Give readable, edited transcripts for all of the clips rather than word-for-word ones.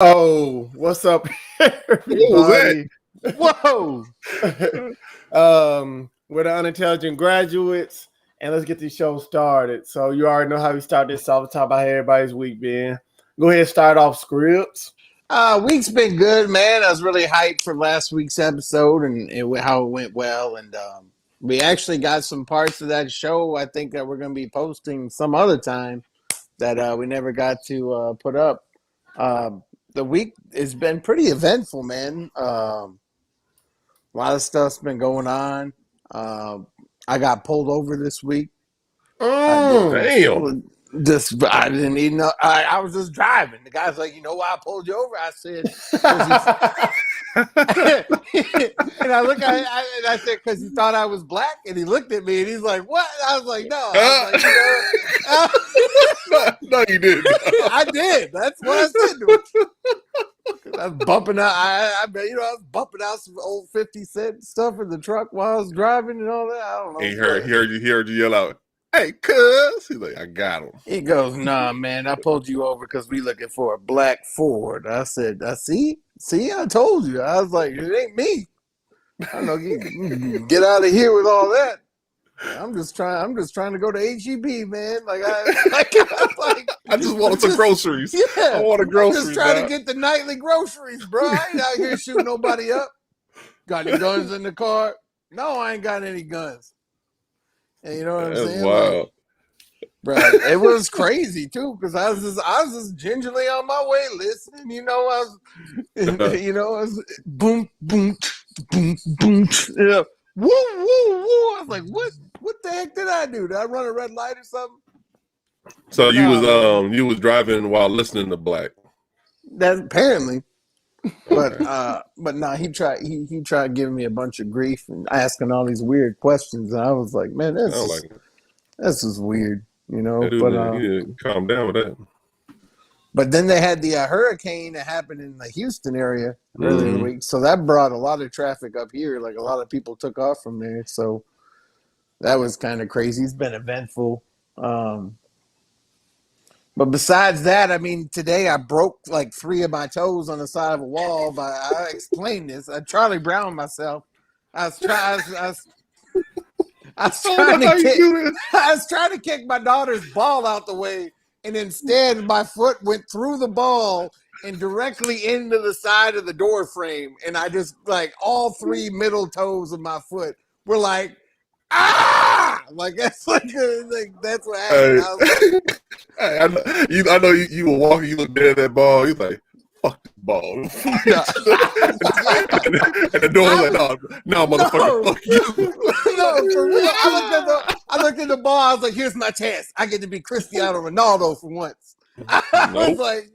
Oh, what's up, What was that? everybody? Whoa! We're the Unintelligent Graduates, and let's get this show started. So you already know how we start this all the time about how everybody's week been. Go ahead and start off scripts. Week's been good, man. I was really hyped for last week's episode and how it went well. And we actually got some parts of that show I think that we're going to be posting some other time that we never got to put up. The week has been pretty eventful, man. A lot of stuff's been going on. I got pulled over this week. Damn. I didn't even know. I was just driving. The guy's like, "You know why I pulled you over?" I said, and I look at and I said, "Because he thought I was black." And he looked at me and he's like, "What?" I was like, "No." I was like, No, you didn't. I did. That's what I said to him. I was bumping out. I was bumping out some old 50-cent stuff in the truck while I was driving and all that. I don't know. He heard you yell out, "Hey, cuz!" He's like, "I got him." He goes, "Nah, man, I pulled you over because we looking for a black Ford." I said, "I see, I told you." I was like, "It ain't me." I know you get out of here with all that. I'm just trying to go to HEB, man. I just wanted some groceries. Yeah, I wanted groceries. I'm just trying to get the nightly groceries, bro. I ain't out here shooting nobody up. Got any guns in the car? No, I ain't got any guns. And you know what I'm saying? Wow. Bro, it was crazy too because I was just gingerly on my way listening. I was boom, boom, boom, boom. Yeah. Woo, woo, woo. I was like, what the heck did I do? Did I run a red light or something? So you was driving while listening to Black. That apparently. But no, he tried giving me a bunch of grief and asking all these weird questions, and I was like, man, this is weird, Dude, calm down with that. But then they had the hurricane that happened in the Houston area earlier in the week, so that brought a lot of traffic up here. Like a lot of people took off from there, so that was kind of crazy. It's been eventful. But besides that, I mean, today I broke like 3 of my toes on the side of a wall. But I explained this. I Charlie Brown myself. I was trying to kick my daughter's ball out the way, and instead my foot went through the ball and directly into the side of the door frame, and I just like all 3 middle toes of my foot were like, ah! Like that's that's what happened. I know you were walking. You looked dead at that ball. You're like, "Fuck the ball." And the door was like, "No, motherfucker, fuck you." No, for real. I looked at the ball. I was like, "Here's my chance. I get to be Cristiano Ronaldo for once." I was like,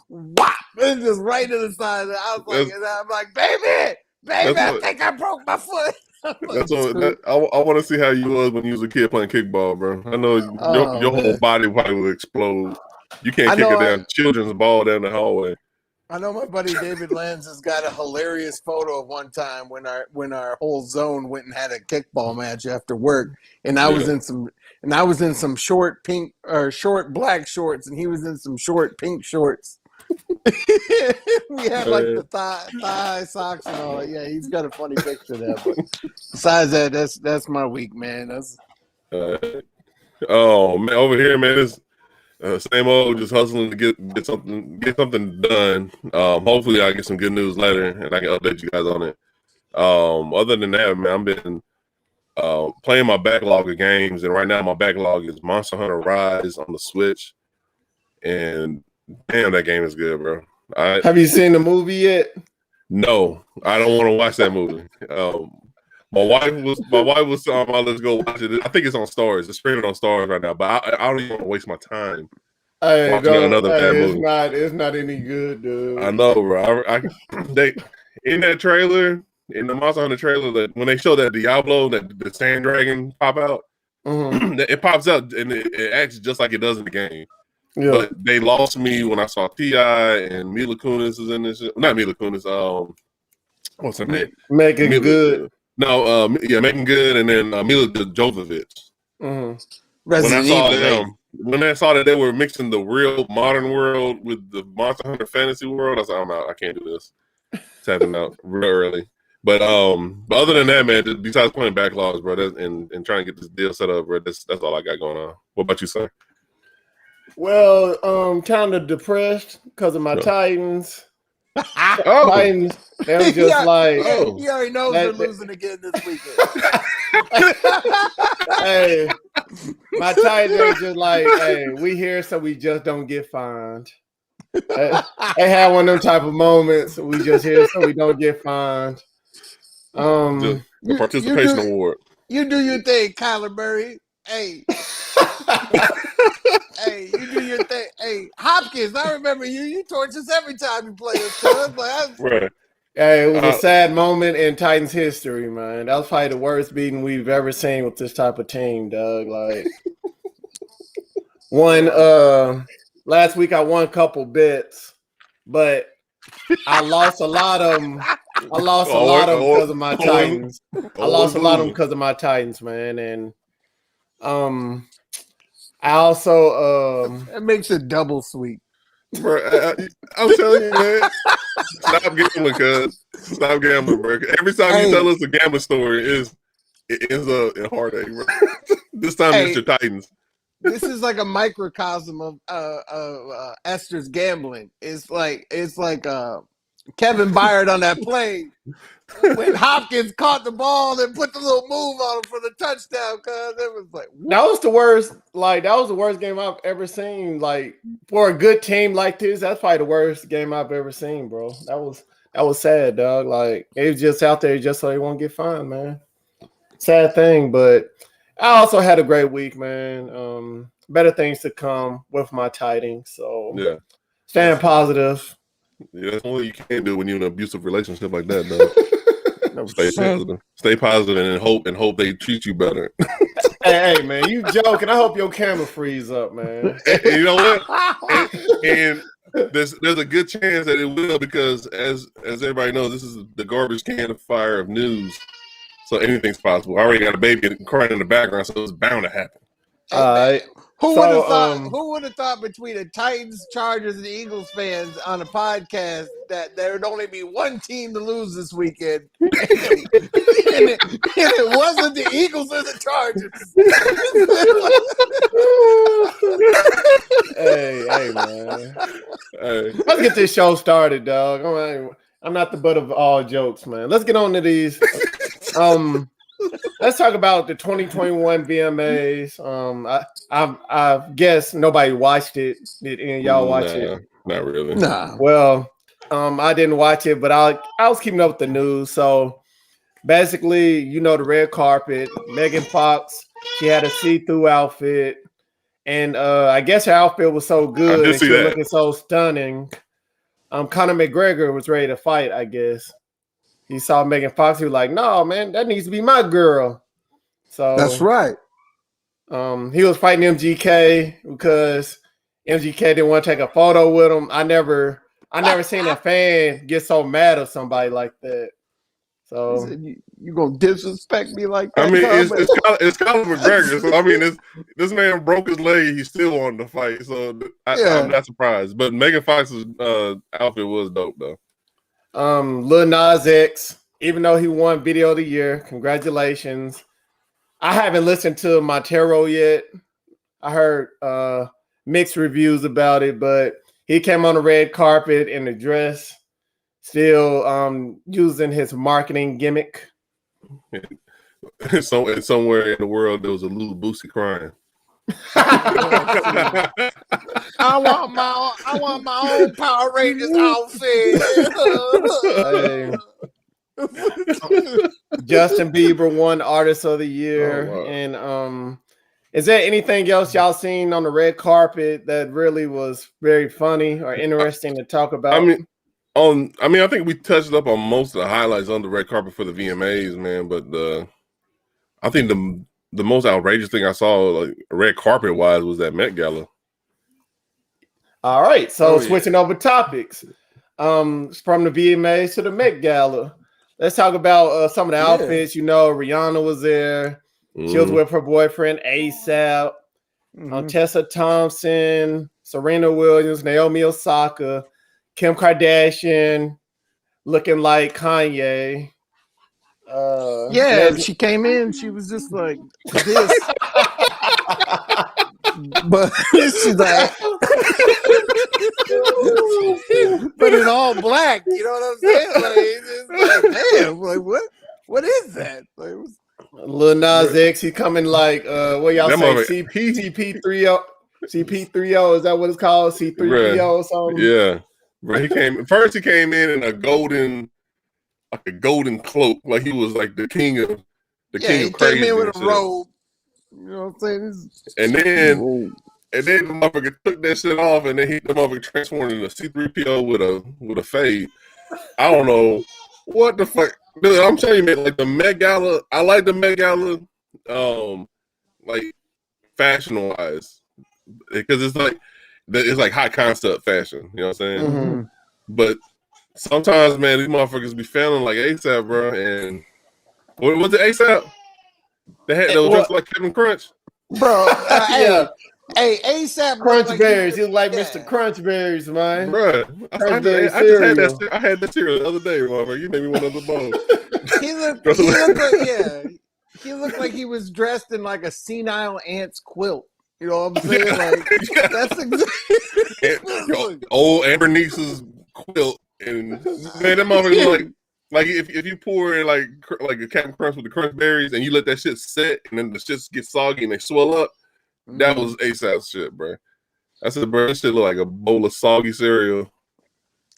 whop, and just right to the side. I was like, and I'm like, baby, I think I broke my foot. That's what I want to see how you was when you was a kid playing kickball, bro. I know your whole body probably would explode. You can't kick a damn children's ball down the hallway. I know my buddy David Lanz has got a hilarious photo of one time when our whole zone went and had a kickball match after work, and I was in some short pink or short black shorts, and he was in some short pink shorts. We had like the thigh socks and all that. Yeah, he's got a funny picture of that. But besides that, that's my week, man. Oh man, over here, man, it's same old, just hustling to get something done. Hopefully, I get some good news later, and I can update you guys on it. Other than that, man, I've been playing my backlog of games, and right now my backlog is Monster Hunter Rise on the Switch, and damn, that game is good, bro. Have you seen the movie yet? No, I don't want to watch that movie. My wife was on my let's go watch it. I think it's on Stars. It's streaming on Stars right now, but I don't even want to waste my time watching another bad movie. It's not any good, dude. I know, bro. They in that trailer, in the Monster Hunter trailer, that when they show that Diablo, that the Sand Dragon pop out, it pops out and it acts just like it does in the game. Yeah. But they lost me when I saw T.I. and Mila Kunis is in this. Not Mila Kunis. What's her name? Making Good. No, Making Good, and then Mila Jovovich. When I saw them, when I saw that they were mixing the real modern world with the Monster Hunter fantasy world, I was like, I'm out. I can't do this. Tapping out real early. But other than that, man, besides playing backlogs, bro, and trying to get this deal set up, bro, that's all I got going on. What about you, sir? Well, kind of depressed because of my Titans. Oh. Titans, they were just like, he already knows they're losing again this weekend. Hey, my Titans are just like, hey, we here so we just don't get fined. They had one of them type of moments. We just here so we don't get fined. The participation award. You do your thing, Kyler Murray. Hey. Hey, you do your thing. Hey, Hopkins, I remember you. You torch us every time you play us. Right. Hey, it was a sad moment in Titans history, man. That was probably the worst beating we've ever seen with this type of team, Doug. Like, last week I won a couple bets, but I lost a lot of them. I lost a lot of them because of my Titans. I lost a lot of them because of my Titans, man. And I also that makes it double sweet. Bro, I'm telling you, man. Stop gambling, cuz. Stop gambling, bro. Every time you tell us a gambling story, it ends up in heartache, bro. This time it's your Titans. This is like a microcosm of Esther's gambling. It's like Kevin Byard on that play when Hopkins caught the ball and put the little move on him for the touchdown. Cause it was like that was the worst. Like, that was the worst game I've ever seen. Like, for a good team like this, that's probably the worst game I've ever seen, bro. That was sad, dog. Like, it was just out there just so they won't get fined, man. Sad thing, but I also had a great week, man. Better things to come with my Titans. So yeah, staying positive. Yeah, that's what you can't do when you're in an abusive relationship like that, though. Stay positive, and hope they treat you better. Hey, man, you joking? I hope your camera frees up, man. And you know what? And there's a good chance that it will, because as everybody knows, this is the garbage can fire of news. So anything's possible. I already got a baby crying in the background, so it's bound to happen. All right. Who would have thought between the Titans, Chargers, and the Eagles fans on a podcast that there would only be one team to lose this weekend, and it wasn't the Eagles or the Chargers. Hey, man. Hey. Let's get this show started, dog. I'm not the butt of all jokes, man. Let's get on to these. Let's talk about the 2021 VMAs. I guess nobody watched it. Did any of y'all watch it? Not really. Nah. Well, I didn't watch it, but I was keeping up with the news. So basically, the red carpet. Megan Fox, she had a see-through outfit, and I guess her outfit was so good and she was looking so stunning. Conor McGregor was ready to fight, I guess. He saw Megan Fox. He was like, "No, man, that needs to be my girl." So that's right. He was fighting MGK because MGK didn't want to take a photo with him. I never seen a fan get so mad at somebody like that. So you gonna disrespect me like that? I mean, it's Conor McGregor. So I mean, this man broke his leg. He still wanted to fight. So I'm not surprised. But Megan Fox's outfit was dope, though. Lil Nas X, even though he won Video of the Year, congratulations. I haven't listened to Montero yet. I heard mixed reviews about it, but he came on the red carpet in a dress, still using his marketing gimmick. So somewhere in the world, there was a little Boosie crying. I want my own Power Rangers outfit. Justin Bieber won Artist of the Year. Oh, wow. And is there anything else y'all seen on the red carpet that really was very funny or interesting to talk about? I think we touched up on most of the highlights on the red carpet for the VMAs, man. But I think the most outrageous thing I saw, like red carpet wise, was that Met Gala. All right, so switching over topics, from the VMAs to the Met Gala, let's talk about some of the outfits. Rihanna was there. She was with her boyfriend ASAP. Mhm. Tessa Thompson, Serena Williams, Naomi Osaka, Kim Kardashian, looking like Kanye. Yeah, she came in. She was just like this, but she's like, but in all black. You know what I'm saying? Like, it's like damn, like what is that? Like, Lil Nas X, he coming like what y'all say? CP30, CP30, is that what it's called? C3PO or something? Yeah, bro. He came in a golden cloak, like he was like the king of he crazy. came in with a robe. You know what I'm saying? And then the motherfucker took that shit off, and then the motherfucker transformed into a C3PO with a fade. I don't know what the fuck, dude. I'm telling you, man. Like the Met Gala, I like the Met Gala, like fashion wise, because it's like high concept fashion. You know what I'm saying? Mm-hmm. But sometimes, man, these motherfuckers be feeling like ASAP, bro. And what was it, ASAP? They was dressed like Kevin Crunch, bro. Hey, ASAP Crunch Berries. He was like Mr. Crunch Berries, man. Bro, I just had that cereal the other day, motherfucker. You made me one of the bones. He looked like he was dressed in like a senile aunt's quilt. You know what I'm saying? Like that's exactly old Amber Niece's quilt, and man, that motherfucker like if you pour in like a Captain Crunch with the Crunch Berries, and you let that shit set, and then the shit gets soggy and they swell up. That was ASAP's shit, bro. I said, bro, this shit look like a bowl of soggy cereal.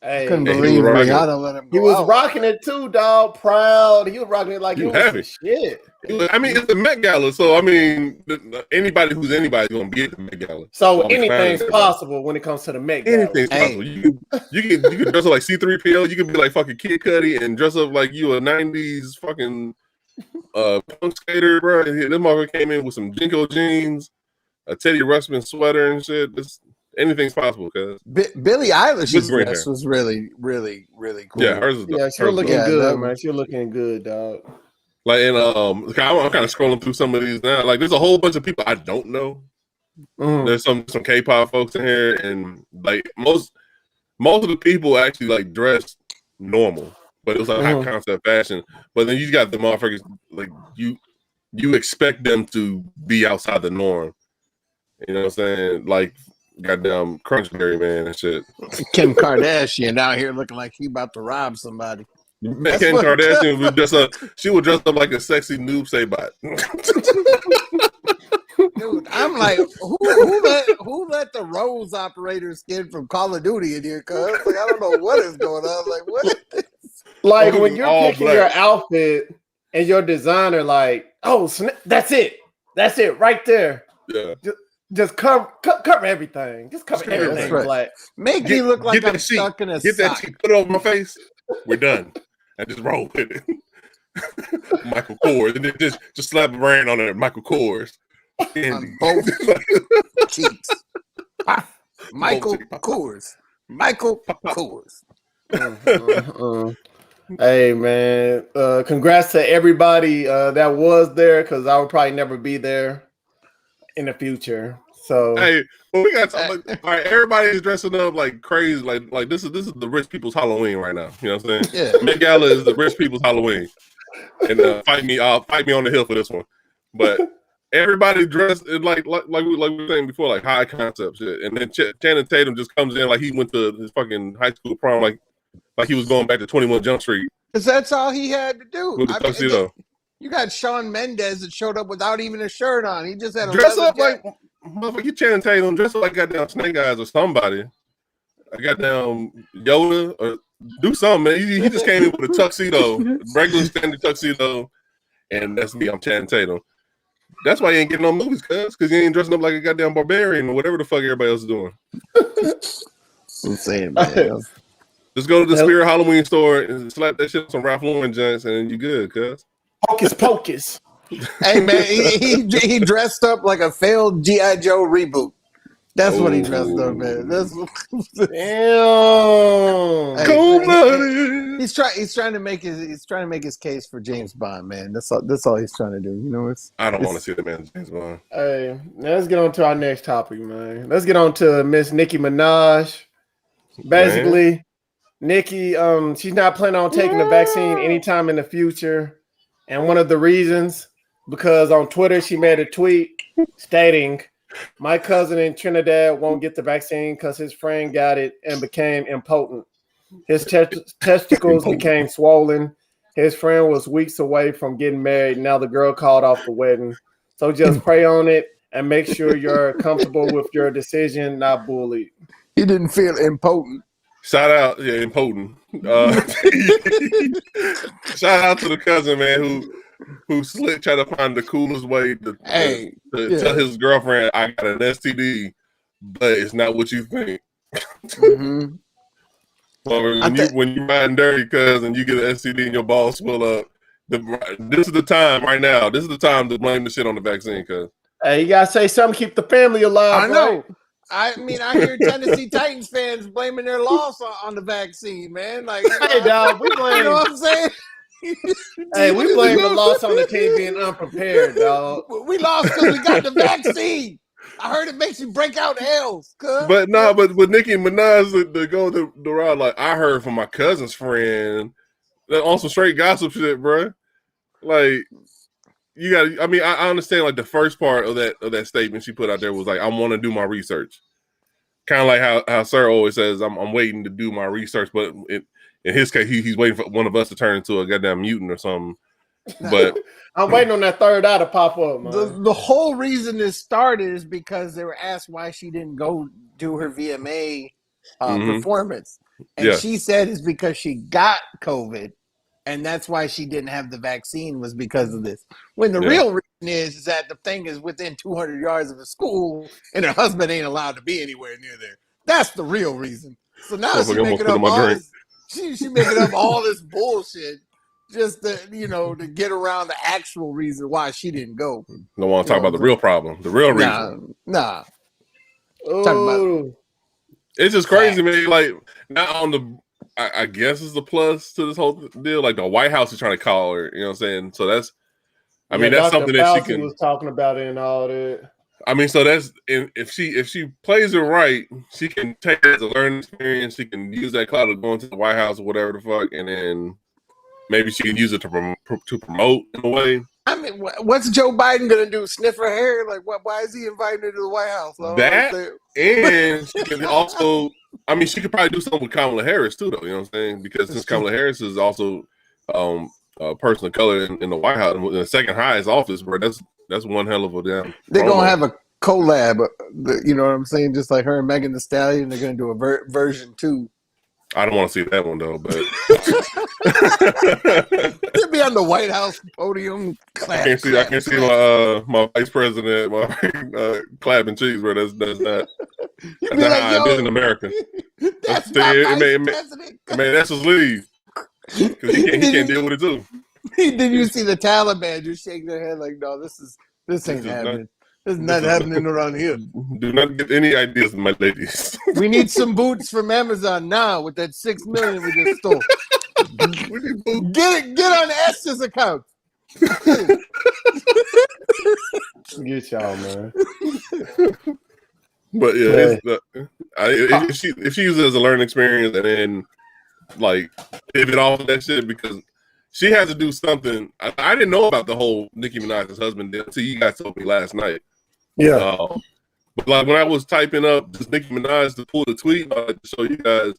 Hey, couldn't believe Rihanna let him go. He was rocking it too, dog. Proud. He was rocking it like he was happy. Shit. I mean, it's the Met Gala, so I mean, anybody who's anybody's gonna be at the Met Gala. So anything's possible when it comes to the Met Gala. Anything's possible. You can dress up like C3PO. You can be like fucking Kid Cudi and dress up like you a '90s fucking punk skater, bro. This motherfucker came in with some Jinko jeans, a Teddy Ruxpin sweater and shit. Anything's possible, cause Billie Eilish's dress was really, really, really cool. Yeah, hers she was looking good, man. She was looking good, dog. Like, and I'm kind of scrolling through some of these now. Like, there's a whole bunch of people I don't know. There's some K-pop folks in here, and like most of the people actually like dressed normal, but it was like high concept fashion. But then you got the motherfuckers like you expect them to be outside the norm. You know what I'm saying? Like goddamn Crunchberry man and shit. Kim Kardashian out here looking like he about to rob somebody. Kim Kardashian would dress up like a sexy noob Saybot. Dude, I'm like, who let the Rose operator skin from Call of Duty in here? Cause like, I don't know what is going on. Like, what is this? Like when you're picking your outfit and your designer, like, that's it right there. Yeah. Just cover everything. Just cover everything. Right. Black. Make me look like I'm stuck in a Get that sheet, put it over my face. We're done. And just roll with it. Michael Kors. And then just slap a brand on it. Michael Kors. On both cheeks. Michael Kors. Michael Kors. Hey, man. Congrats to everybody that was there, because I would probably never be there in the future. So hey, well, we got all right. Everybody's dressing up like crazy. Like this is the rich people's Halloween right now. You know what I'm saying? Yeah. Met Gala is the rich people's Halloween. And fight me on the hill for this one. But everybody dressed like we were saying before, like high concept shit. And then Channing Tatum just comes in like he went to his fucking high school prom, like he was going back to 21 Jump Street. Because that's all he had to do. With the tuxedo. You got Shawn Mendes that showed up without even a shirt on. He just had a dress up like motherfucker. You Channing Tatum, dress up like goddamn Snake Eyes or somebody. I goddamn Yoda or do something, man. He just came in with a tuxedo, regular standard tuxedo, and that's me. I'm Channing Tatum. That's why you ain't getting no movies, because you ain't dressing up like a goddamn barbarian or whatever the fuck everybody else is doing. I'm saying, man. Just go to the Spirit Halloween store and slap that shit on some Ralph Lauren joints, and you good, cuz. Hocus Pocus. Hey, man, he dressed up like a failed G.I. Joe reboot. That's what he dressed up, man. That's damn. Cold-blooded. He's trying to make his case for James Bond, man. That's all he's trying to do. You know, I don't want to see the man James Bond. Hey, let's get on to our next topic, man. Let's get on to Miss Nicki Minaj. Basically, Nicki, she's not planning on taking the vaccine anytime in the future. And one of the reasons, because on Twitter, she made a tweet stating, "My cousin in Trinidad won't get the vaccine because his friend got it and became impotent. His testicles became swollen. His friend was weeks away from getting married. Now the girl called off the wedding. So just pray on it and make sure you're comfortable with your decision, not bullied." He didn't feel impotent. Shout out, impotent. Shout out to the cousin, man, who slick tried to find the coolest way to tell his girlfriend, "I got an STD, but it's not what you think." Mm-hmm. When you riding dirty, cousin, you get an STD and your balls swell up. This is the time right now. This is the time to blame the shit on the vaccine, cuz. Hey, you gotta say something, keep the family alive. I know. Right? I mean, I hear Tennessee Titans fans blaming their loss on the vaccine, man. Like, hey, dog, we blame. You know what I'm saying? Hey, we blame the loss on the team being unprepared, dog. We lost because we got the vaccine. I heard it makes you break out L's. But with Nicki Minaj to go the route, like I heard from my cousin's friend on some straight gossip shit, bro. Like you got, I mean, I understand like the first part of that statement she put out there was like, "I want to do my research." Kind of like how Sir always says, "I'm waiting to do my research," but in his case, he's waiting for one of us to turn into a goddamn mutant or something. But I'm waiting on that third eye to pop up, man. The whole reason this started is because they were asked why she didn't go do her VMA performance. And she said it's because she got COVID, and that's why she didn't have the vaccine, was because of this. When the real reason is that the thing is within 200 yards of a school, and her husband ain't allowed to be anywhere near there. That's the real reason. So now she's making up all this. She making up all this bullshit. Just to get around the actual reason why she didn't go. Don't want to talk about the real problem, the real reason. Nah. It's just crazy, man. Like not on the, I guess it's the plus to this whole deal. Like the White House is trying to call her. You know what I'm saying? So that's, I mean, that's Dr. something that Fauci she can was talking about it and all that. I mean, so that's if she plays it right, she can take it as a learning experience. She can use that cloud to go into the White House or whatever the fuck, and then. Maybe she can use it to promote in a way. I mean, what's Joe Biden gonna do? Sniff her hair? Like, why is he inviting her to the White House? And she can also, I mean, she could probably do something with Kamala Harris too, though. You know what I'm saying? Because since Kamala Harris is also a person of color in the White House, in the second highest office, bro, that's one hell of a damn. They're gonna have a collab. You know what I'm saying? Just like her and Megan Thee Stallion, they're gonna do a version 2. I don't want to see that one though, but they'll be on the White House podium. I can't see my vice president clapping cheeks, bro. That's not how it is in America. That's my president. Man, that's his leave because he can't deal with it too. Did you see the Taliban just shake their head like, "No, this ain't happening. There's nothing happening around here." Do not get any ideas, my ladies. We need some boots from Amazon now with that $6 million we just stole. Get on Esther's account. Get y'all, man. But if she uses it as a learning experience and then like pivot off of that shit, because she has to do something. I didn't know about the whole Nicki Minaj's husband deal until you guys told me last night. Yeah. But like when I was typing up just Nicki Minaj to pull the tweet to show you guys,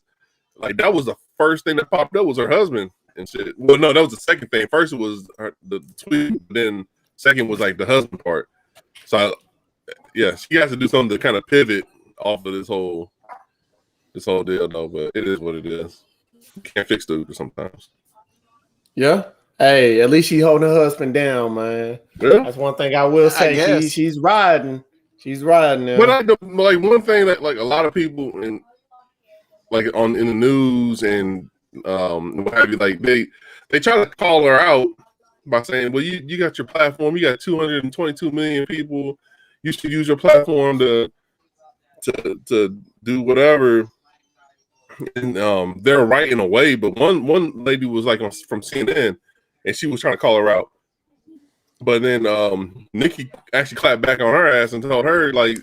like that was the first thing that popped up was her husband and shit. Well, no, that was the second thing. First it was the tweet, then second was like the husband part. So yeah, she has to do something to kind of pivot off of this whole deal though. But it is what it is. You can't fix dudes sometimes. Yeah. Hey, at least she holding her husband down, man. Yeah. That's one thing I will say. She's riding. She's riding now. But like one thing that like a lot of people in the news and what have you, like they try to call her out by saying, well, you got your platform, you got 222 million people, you should use your platform to do whatever. and they're right in a way, but one lady was like from CNN, and she was trying to call her out, but then Nicki actually clapped back on her ass and told her like,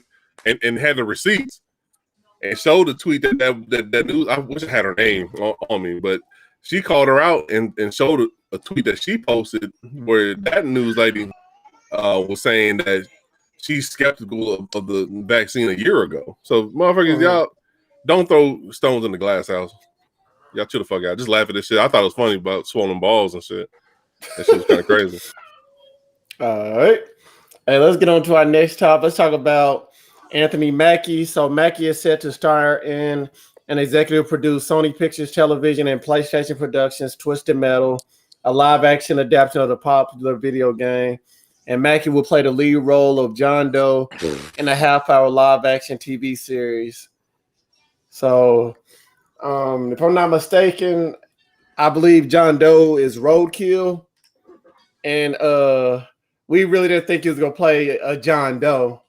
and had the receipts and showed the tweet that news. I wish I had her name on me, but she called her out and showed a tweet that she posted where that news lady was saying that she's skeptical of the vaccine a year ago. So motherfuckers, y'all don't throw stones in the glass house. Y'all chill the fuck out. Just laugh at this shit. I thought it was funny about swollen balls and shit. That shit was kind of crazy. All right. Hey, let's get on to our next topic. Let's talk about Anthony Mackie. So Mackie is set to star in an executive produced Sony Pictures Television and PlayStation Productions Twisted Metal, a live-action adaptation of the popular video game. And Mackie will play the lead role of John Doe in a half-hour live-action TV series. So, if I'm not mistaken, I believe John Doe is Roadkill. And we really didn't think he was going to play a John Doe.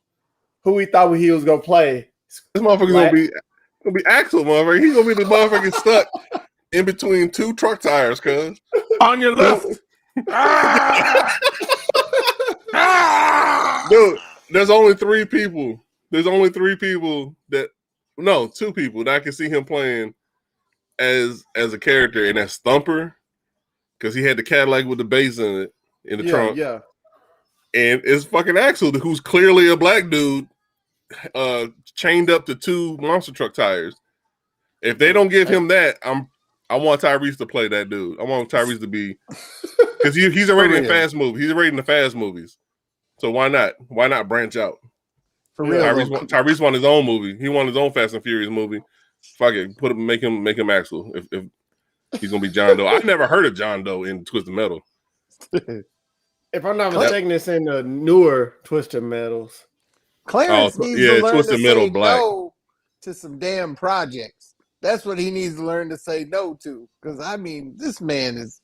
Who we thought he was going to play? This motherfucker's going to be Axel, motherfucker. He's going to be the motherfucker stuck in between two truck tires, cuz. On your left. Dude, there's only three people. Two people that I can see him playing as a character, and that's Thumper, because he had the Cadillac with the bass in it in the trunk. Yeah. And it's fucking Axel, who's clearly a black dude, chained up to two monster truck tires. If they don't give him that, I want Tyrese to play that dude. I want Tyrese to be, because he's already in fast movies. He's already in the fast movies. So why not? Why not branch out? For real. Tyrese wanted his own movie. He wanted his own Fast and Furious movie. Fuck it, make him Axel. If he's gonna be John Doe, I've never heard of John Doe in Twisted Metal. If I'm not mistaken, it's in the newer Twisted Metals. Clarence needs to learn Twisted to Metal say Black. no to some damn projects. That's what he needs to learn to say no to. Because I mean, this man is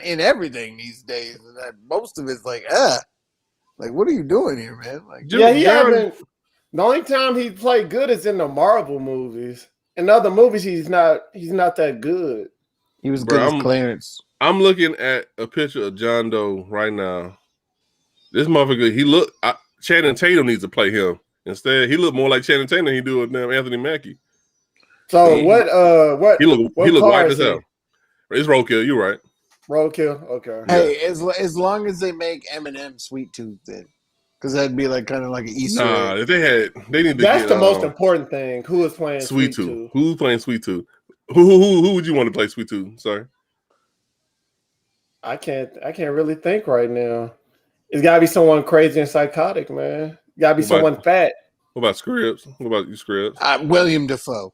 in everything these days, and most of it's like, what are you doing here, man? Like, The only time he played good is in the Marvel movies. In other movies, he's not that good. He was good as Clarence. I'm looking at a picture of John Doe right now. This motherfucker, Channing Tatum needs to play him. Instead, he looked more like Channing Tatum than he do with damn Anthony Mackie. So what he look white as hell. It's Roadkill, you're right. Roadkill, okay. Hey, as long as they make Eminem Sweet Tooth then. Because that'd be like kind of like an Easter egg. If they need to That's the most important thing. Who is playing Sweet Tooth? Who's playing Sweet Tooth? Who would you want to play Sweet Tooth? Sorry. I can't really think right now. It's gotta be someone crazy and psychotic, man. Gotta be someone fat. What about Scribs? What about you, Scribs? William Dafoe.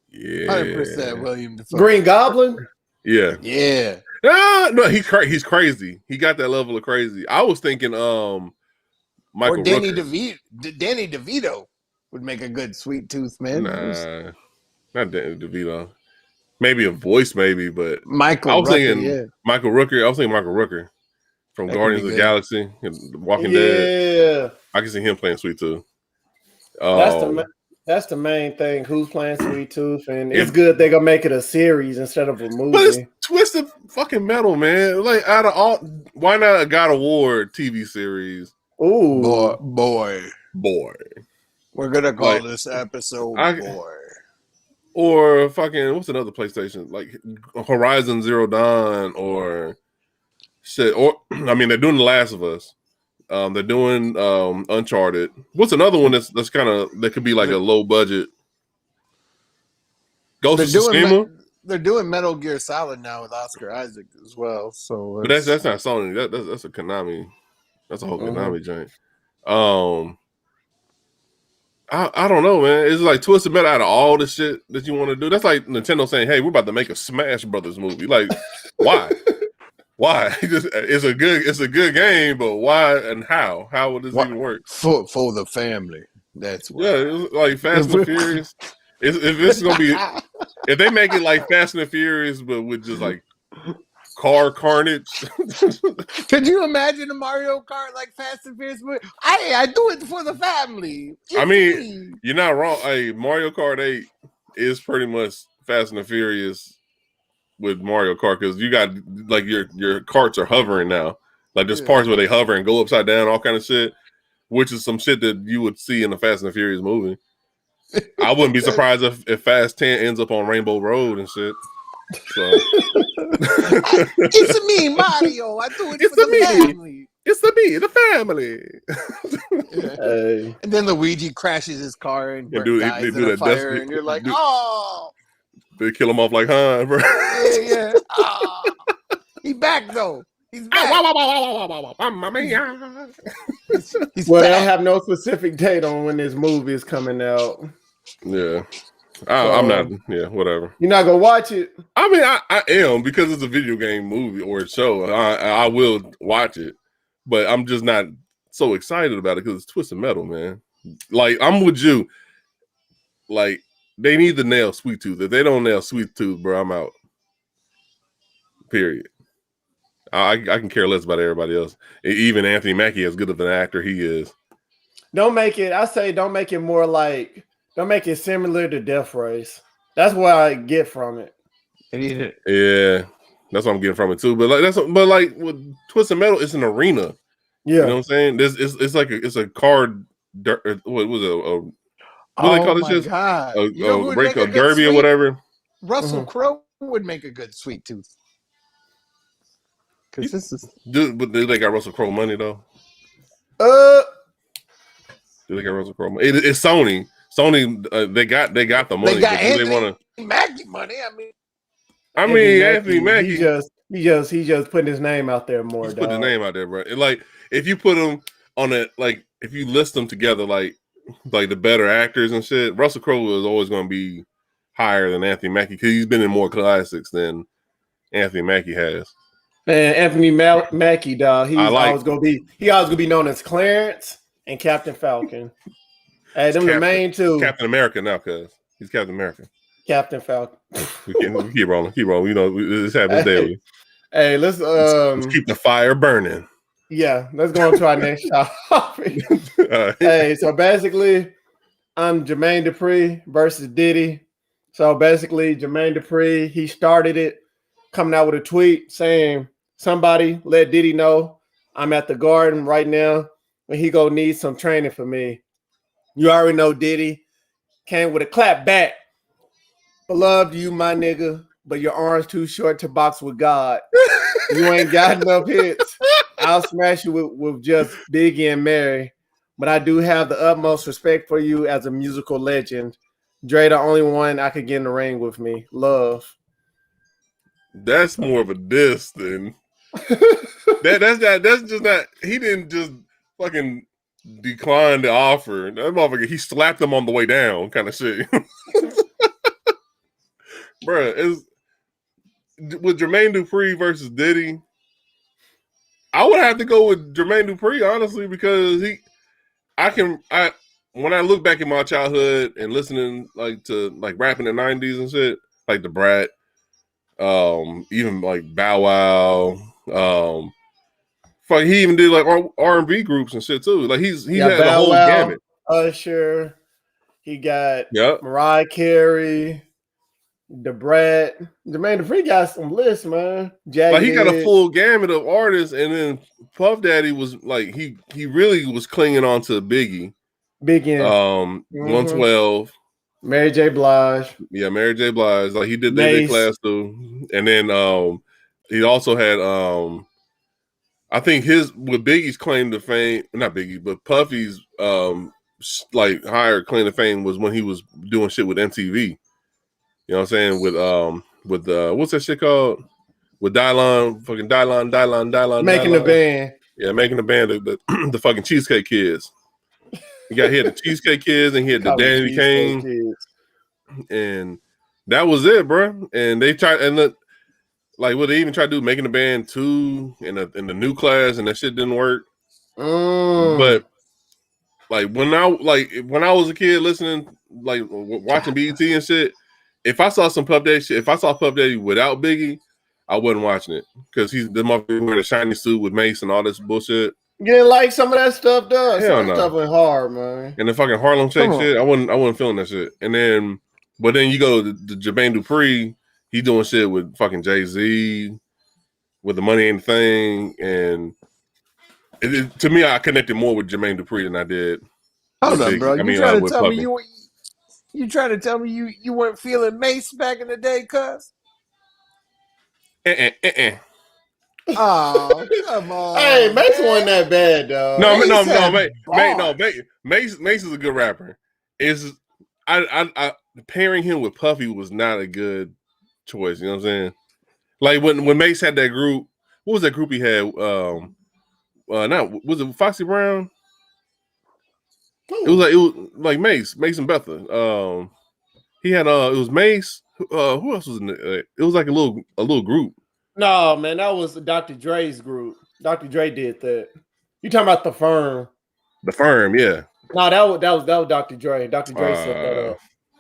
Yeah. 100% William Dafoe. Green Goblin? Yeah. Yeah. No, he's crazy. He got that level of crazy. I was thinking Michael or Danny Rooker. Danny DeVito would make a good Sweet Tooth, man. Nah, not Danny DeVito. Maybe a voice, but Michael. I was thinking Michael Rooker from Guardians of the Galaxy and Walking Dead. I can see him playing Sweet Tooth. That's the main thing. Who's playing Sweet Tooth? And it's good they're gonna make it a series instead of a movie. But it's Twisted fucking Metal, man. Like why not a God of War TV series? Ooh, boy. We're gonna call this episode Boy. Or fucking what's another PlayStation, like Horizon Zero Dawn or shit. Or I mean, they're doing The Last of Us. They're doing Uncharted. What's another one that's kind of that could be like a low budget? Ghost of Tsushima. They're doing Metal Gear Solid now with Oscar Isaac as well. So, but that's not Sony. That's a Konami. That's a whole Konami joint. I don't know, man. It's like Twisted Metal out of all the shit that you want to do. That's like Nintendo saying, "Hey, we're about to make a Smash Brothers movie." Like, why? Why? It's a good game, but why and how? How would this even work? For the family. That's why. Yeah, it's like Fast and Furious. If this is gonna be, if they make it like Fast and Furious, but with just like car carnage. Could you imagine a Mario Kart like Fast and Furious? I do it for the family. I mean, you're not wrong. Hey, Mario Kart 8 is pretty much Fast and the Furious with Mario Kart because you got like your carts are hovering now. Like there's parts where they hover and go upside down, all kind of shit, which is some shit that you would see in the Fast and the Furious movie. I wouldn't be surprised if Fast 10 ends up on Rainbow Road and shit. So it's me, Mario. I do it for the family. It's the family. And then Luigi crashes his car and dies in a fire, and you're like, oh. They kill him off like Han, bro. Yeah. Oh. He's back though. He's back. He's well, back. they don't have no specific date on when this movie is coming out. Yeah. I'm not. Yeah, whatever. You're not gonna watch it? I mean, I am because it's a video game movie or a show. I will watch it, but I'm just not so excited about it because it's Twisted Metal, man. Like I'm with you. Like they need to nail Sweet Tooth. If they don't nail Sweet Tooth, bro, I'm out. Period. I can care less about everybody else. Even Anthony Mackie, as good of an actor he is. Don't make it. I say don't make it more like. Don't make it similar to Death Race. That's what I get from it. Yeah, that's what I'm getting from it too. But like with Twisted Metal, it's an arena. Yeah, you know what I'm saying. It's like it's a card. What was it? What do they call this shit? A break a derby or whatever. Russell Crowe would make a good Sweet Tooth. Because this is. But they got Russell Crowe money though. Do they got Russell Crowe money? It's Sony. Sony, they got the money. They got Anthony Mackie money. I mean, Anthony Mackie. He just putting his name out there more. He's putting his name out there, bro. And like, if you put him on it, like, if you list them together, like the better actors and shit, Russell Crowe is always going to be higher than Anthony Mackie because he's been in more classics than Anthony Mackie has. Man, Anthony Mackie, dog. He's always gonna be known as Clarence and Captain Falcon. Hey, them the main two. Captain America now, cuz he's Captain America. Captain Falcon. we keep rolling. You know, this happens daily. Hey, let's keep the fire burning. Yeah, let's go on to our next topic. Hey, so basically, I'm Jermaine Dupri versus Diddy. So basically, Jermaine Dupri, he started it, coming out with a tweet saying, "Somebody let Diddy know I'm at the Garden right now, and he gonna need some training for me." You already know Diddy came with a clap back. Beloved, you my nigga, but your arm's too short to box with God. You ain't got enough hits. I'll smash you with just Biggie and Mary. But I do have the utmost respect for you as a musical legend. Dre, the only one I could get in the ring with me. Love. That's more of a diss than that's just not. He didn't just fucking decline the offer. That motherfucker, he slapped him on the way down, kind of shit. Bruh, with Jermaine Dupri versus Diddy, I would have to go with Jermaine Dupri, honestly, because when I look back at my childhood and listening to rap in the 90s and shit, like the Brat, even like Bow Wow, he even did like R&B groups and shit too. Like he had a whole gamut. Usher, he got Mariah Carey, the Brat. Jermaine Dupri got some lists, man. Like he got a full gamut of artists, and then Puff Daddy was like he really was clinging on to Biggie, 112, Mary J. Blige. Yeah, Mary J. Blige. Like he did the class too, and then he also had I think with Biggie's claim to fame, not Biggie, but Puffy's higher claim to fame was when he was doing shit with MTV. You know what I'm saying? With what's that shit called? With Dylon. Making the band. Yeah, making the band, the fucking Cheesecake Kids. He had the Cheesecake Kids and he had the Danny Kane. And that was it, bro. And they tried they even tried to do Making the Band 2 in the new class, and that shit didn't work. But when I was a kid listening, watching BET and shit, if I saw some Puff Daddy shit, if I saw Puff Daddy without Biggie, I wasn't watching it because he's the motherfucker wearing a shiny suit with Mace and all this bullshit. You didn't like some of that stuff, though. Hell some stuff went hard, man. And the fucking Harlem Shake shit, I wasn't feeling that shit. And then But then you go to Jermaine Dupri, he doing shit with fucking Jay-Z, with the Money Ain't a Thing, and to me, I connected more with Jermaine Dupri than I did Hold with up, bro. Biggie. You With Puffy. trying to tell me you weren't feeling Mace back in the day, cuz? Oh, come on. Hey, Mace man. wasn't that bad, dog. Mace is a good rapper. I pairing him with Puffy was not a good choice. You know what I'm saying? Like when Mace had that group, what was that group he had? Was it Foxy Brown? It was like Mace and Betha. He had it was Mace. Who else was in it? It was like a little group. No, man, that was Dr. Dre's group. Dr. Dre did that. You talking about the Firm? The Firm, yeah. No, that was Dr. Dre. Dr. Dre set that up.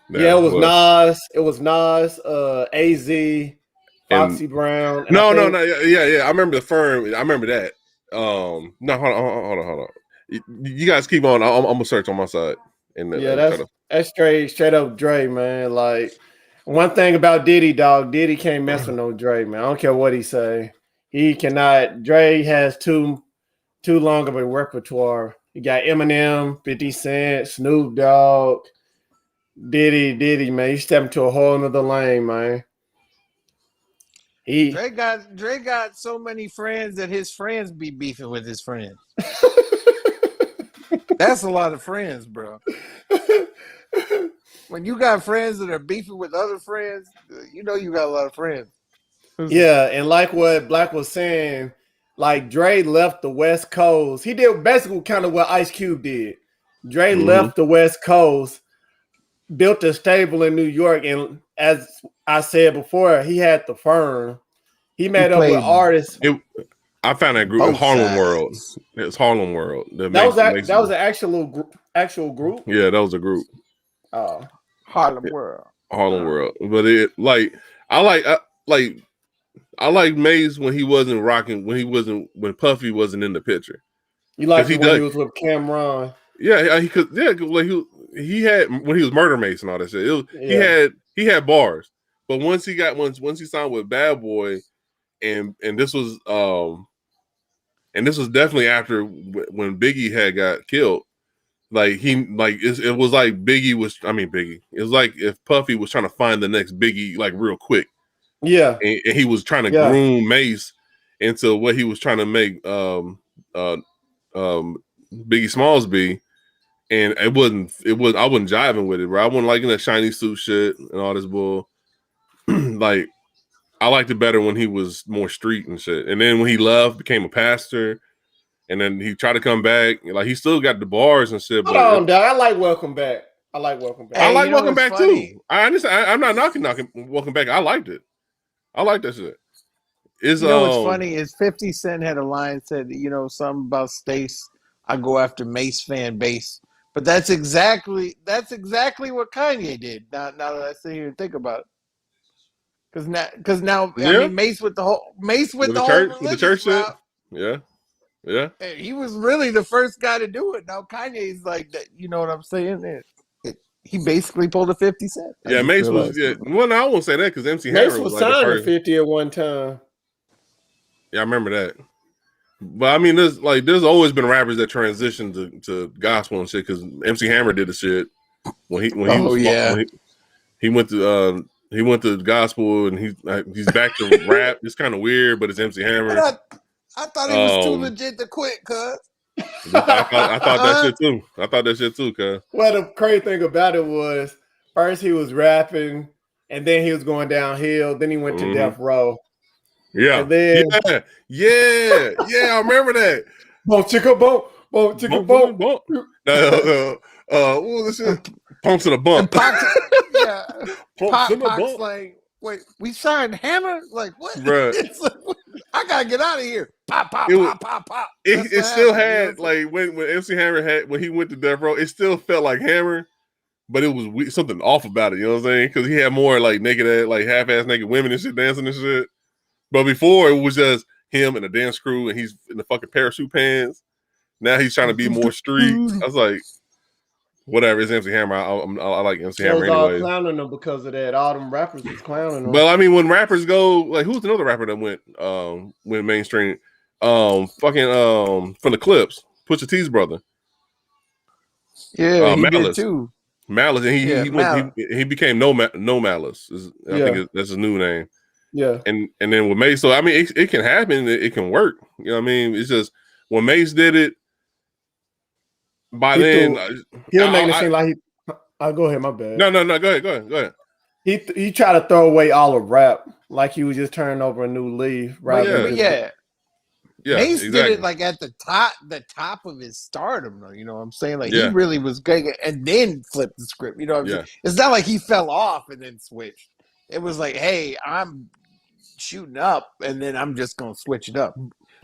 Yeah, it was Nas. It was Nas, AZ, Foxy Brown. No. Yeah. I remember the Firm. I remember that. No, hold on. You guys keep on. I'm gonna search on my side. That's straight up Dre, man. Like one thing about Diddy, dog. Diddy can't mess with no Dre, man. I don't care what he say. He cannot. Dre has too long of a repertoire. You got Eminem, 50 Cent, Snoop Dogg, Diddy, man. You step into a whole nother lane, man. Dre got so many friends that his friends be beefing with his friends. That's a lot of friends, bro. When you got friends that are beefing with other friends, you know you got a lot of friends. Yeah, and like what Black was saying, like Dre left the West Coast. He did basically kind of what Ice Cube did. Dre left the West Coast, built a stable in New York, and as I said before, he had the Firm. He met up with artists. I found that group, Harlem World. It was Harlem World. That was an actual group. Yeah, that was a group. Oh, Harlem World. Harlem World. But I like Maze when he wasn't rocking, when Puffy wasn't in the picture. You like when he was with Cameron? Yeah, he could. Yeah, like he had when he was Murder Mace and all that shit. He had bars, but once he signed with Bad Boy, and this was definitely after when Biggie had got killed. Like it was like Biggie. It was like if Puffy was trying to find the next Biggie like real quick. Yeah, and he was trying to groom Mace into what he was trying to make Biggie Smalls be, and I wasn't jiving with it, bro. I wasn't liking that shiny suit shit and all this bull. Like I liked it better when he was more street and shit. And then when he left, became a pastor. And then he tried to come back. Like he still got the bars and shit. Hold on, dog. I like Welcome Back. I like Welcome Back too. I understand. I'm not knocking Welcome Back. I liked it. I like that shit. What's funny is 50 Cent had a line said, something about Stace. I go after Mace fan base. But that's exactly what Kanye did. Now that I sit here and think about it. Because now I mean Mace with the whole church shit. Yeah. He was really the first guy to do it. Now Kanye's like that. You know what I'm saying? He basically pulled a 50 Cent. Mace was. Yeah. Well, no, I won't say that because MC Hammer was like signed to 50 at one time. Yeah, I remember that. But I mean, there's always been rappers that transitioned to gospel and shit because MC Hammer did the shit when he went to gospel and he's back to rap. It's kind of weird, but it's MC Hammer. I thought he was too legit to quit, cuz. I thought that shit too. I thought that shit too, cuz. Well, the crazy thing about it was first he was rapping and then he was going downhill. Then he went to Death Row. Yeah. And then I remember that. Boom, chicka, boom, boom, chicka, boom. What was this shit? Pumps in a bump. Pumps in a bump. Like, wait, we signed Hammer? Like, what? Bruh. Like, I gotta get out of here. Pop. It still had, like, when MC Hammer when he went to Death Row, it still felt like Hammer, but it was something off about it, you know what I'm saying? Because he had more, like, half-ass naked women and shit dancing and shit. But before, it was just him and a dance crew, and he's in the fucking parachute pants. Now he's trying to be more street. I was like, whatever. It's MC Hammer. I like MC They Hammer was all anyway. clowning them because of that. All them rappers was clowning them. But I mean, when rappers go, like, who's another rapper that went mainstream? From the Clips, Pusha T's brother. Yeah, he did Malice. too. Malice, and he became no Malice. I think that's his new name. Yeah, and then with Mace, so I mean, it can happen. It can work. You know what I mean? It's just when Mace did it. By then, he'll make it seem like he. I'll go ahead. My bad. No. Go ahead. He tried to throw away all of rap, like he was just turning over a new leaf. Yeah. Mace exactly. did it like at the top of his stardom, though. You know what I'm saying? Like he really was going, and then flipped the script. You know what I'm saying? It's not like he fell off and then switched. It was like, hey, I'm shooting up, and then I'm just gonna switch it up.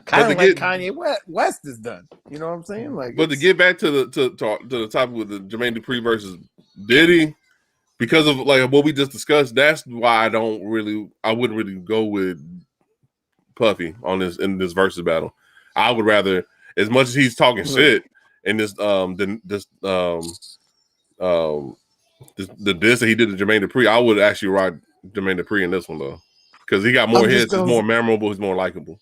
Kind of like Kanye West has done. You know what I'm saying? Like, but to get back to the topic with the Jermaine Dupri versus Diddy, because of like what we just discussed, that's why I wouldn't really go with Puffy in this versus battle. I would rather, as much as he's talking shit in this the diss that he did to Jermaine Dupri, I would actually ride Jermaine Dupri in this one though, because he got more hits, he's more memorable, he's more likable.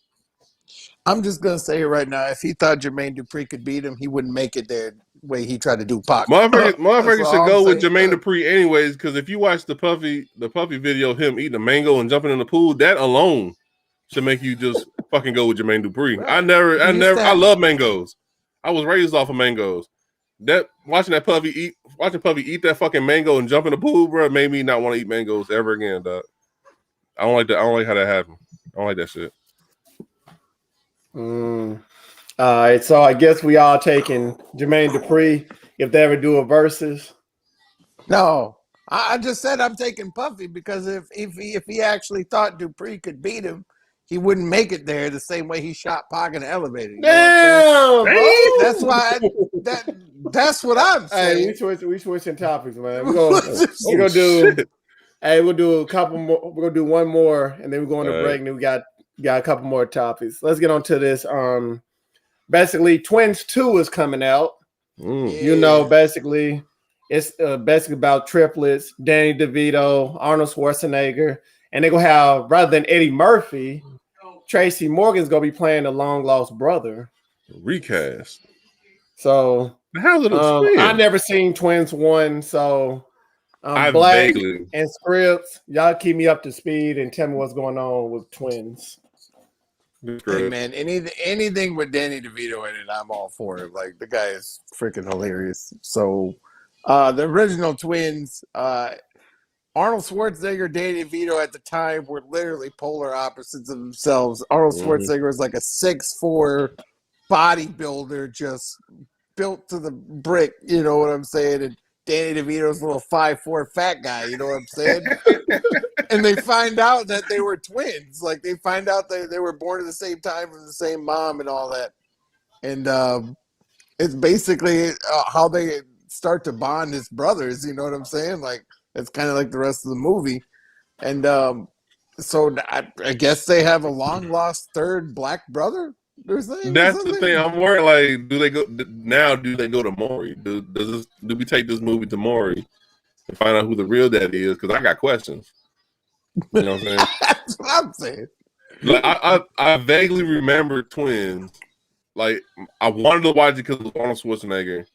I'm just gonna say it right now. If he thought Jermaine Dupri could beat him, he wouldn't make it there the way he tried to do Pac. Motherfuckers should go with Jermaine Dupri anyways, because if you watch the Puffy video of him eating a mango and jumping in the pool, that alone should make you just fucking go with Jermaine Dupri. Right. I love mangoes. I was raised off of mangoes. Watching Puffy eat that fucking mango and jump in the pool, bro, made me not want to eat mangoes ever again, dog. I don't like that. I don't like how that happened. I don't like that shit. All right, so I guess we all taking Jermaine Dupri if they ever do a versus. No, I just said I'm taking Puffy because if he actually thought Dupri could beat him, he wouldn't make it there the same way he shot Pac in the elevator. Damn, bro. That's why. That's what I'm saying. Hey, we switching topics, man. We're gonna do. Hey, we'll do a couple more. We're gonna do one more, and then we're going to break, and then we got a couple more topics. Let's get on to this. Basically, Twins 2 is coming out. You know, basically, it's basically about triplets: Danny DeVito, Arnold Schwarzenegger, and they're gonna have, rather than Eddie Murphy, Tracy Morgan's gonna be playing the long lost brother. Recast. So how's it I never seen Twins 1, so Black and Scripts, y'all keep me up to speed and tell me what's going on with Twins. Hey man, anything with Danny DeVito in it, I'm all for it. Like the guy is freaking hilarious. So the original Twins, Arnold Schwarzenegger, Danny DeVito at the time were literally polar opposites of themselves. Arnold Schwarzenegger was like a 6'4" bodybuilder, just built to the brick, you know what I'm saying? And Danny DeVito's a little 5'4" fat guy, you know what I'm saying? And they find out that they were twins. Like they find out they were born at the same time from the same mom and all that. And it's basically how they start to bond as brothers, you know what I'm saying? Like it's kind of like the rest of the movie. And so I guess they have a long lost third black brother. That's the thing. I'm worried. Like, do they go to Maury? Do we take this movie to Maury and find out who the real daddy is? Because I got questions. You know what I'm saying? That's what I'm saying. Like, I vaguely remember Twins. Like, I wanted to watch it because it was Arnold Schwarzenegger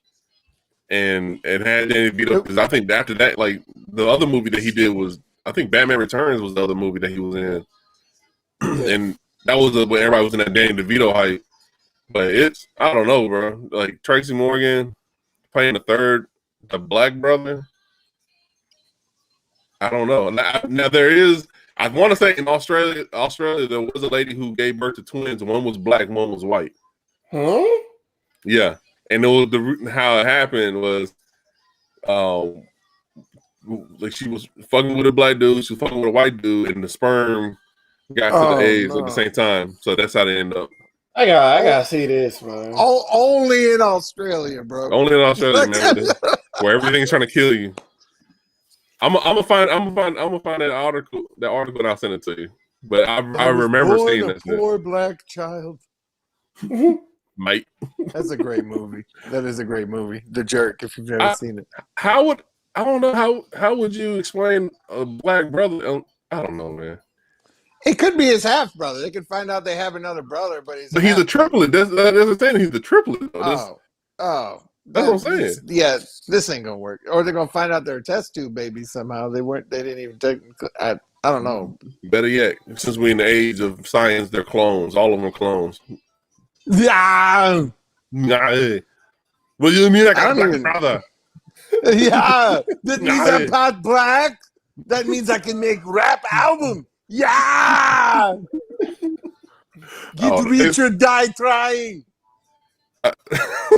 and had Danny DeVito. Because I think after that, like the other movie that he did was, I think Batman Returns was the other movie that he was in, and that was when everybody was in that Danny DeVito hype. But I don't know, bro. Like Tracy Morgan playing the black brother. I don't know. Now there is, I want to say in Australia there was a lady who gave birth to twins. One was black, one was white. Huh? Yeah, and it was how it happened was, like she was fucking with a black dude, she was fucking with a white dude, and the sperm got to the eggs at the same time. So that's how they end up. I gotta see this, man. Only in Australia, bro. Only in Australia, man. Where everything's trying to kill you. I'm gonna find that article and I'll send it to you. But I remember seeing that. Poor black child. mate. That's a great movie. That is a great movie. The Jerk, if you've never seen it. I don't know how would you explain a black brother? I don't know, man. It could be his half brother. They could find out they have another brother, but he's But he's a half-brother. triplet. That's the thing. He's a triplet. Though. That's what I'm saying. This ain't gonna work. Or they're gonna find out they're test tube babies somehow. They weren't. They didn't even take. I don't know. Better yet, since we're in the age of science, they're clones. All of them are clones. Yeah. Nah, what do you mean? I got a black even- brother. Yeah. That means I'm part black. That means I can make rap album. Yeah. Get rich or die trying.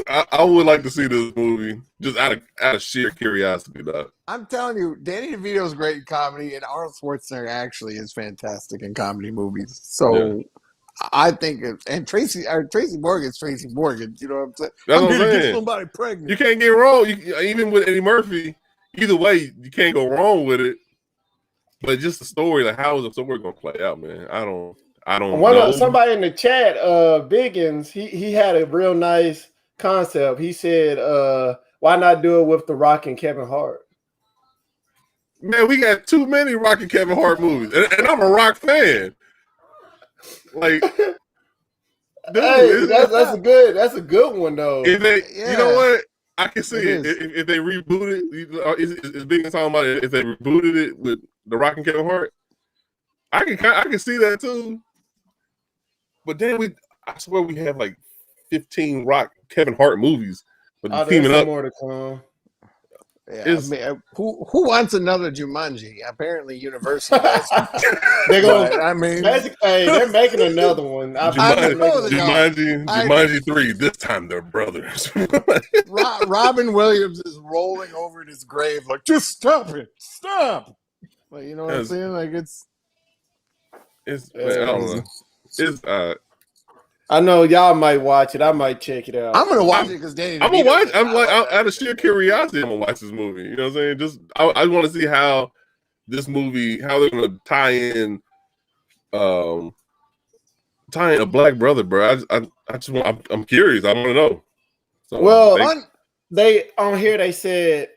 I would like to see this movie just out of sheer curiosity, dog. I'm telling you, Danny DeVito is great in comedy, and Arnold Schwarzenegger actually is fantastic in comedy movies. So I think, and Tracy Morgan's Tracy Morgan. You know what I'm saying? That's I'm what I'm gonna saying. get somebody pregnant. You can't get wrong. Even with Eddie Murphy, either way, you can't go wrong with it. But just the story, like how is the story gonna play out, man? I don't know. Somebody in the chat, Biggins, he had a real nice concept. He said, why not do it with The Rock and Kevin Hart? Man, we got too many Rock and Kevin Hart movies, and I'm a Rock fan. Like, dude, hey, that's a good one though. You know what? I can see it. If they rebooted it, is Biggins talking about it? If they rebooted it with The Rock and Kevin Hart, I can see that too. But then I swear we have like 15 Rock Kevin Hart movies, but teaming up. More to come. Yeah, who wants another Jumanji? Apparently, Universal does. They're going. They're making another one. Jumanji 3. This time they're brothers. Robin Williams is rolling over in his grave, like, just stop it, stop. Like, you know what I'm saying? Like it's man, I don't know. It's I know y'all might watch it. I might check it out. I'm gonna watch it because Danny. I'm gonna watch. I'm like out of sheer curiosity, I'm gonna watch this movie. You know what I'm saying? Just I want to see how this movie, how they're gonna tie in a black brother, bro. I'm curious. I want to know. So they on here they said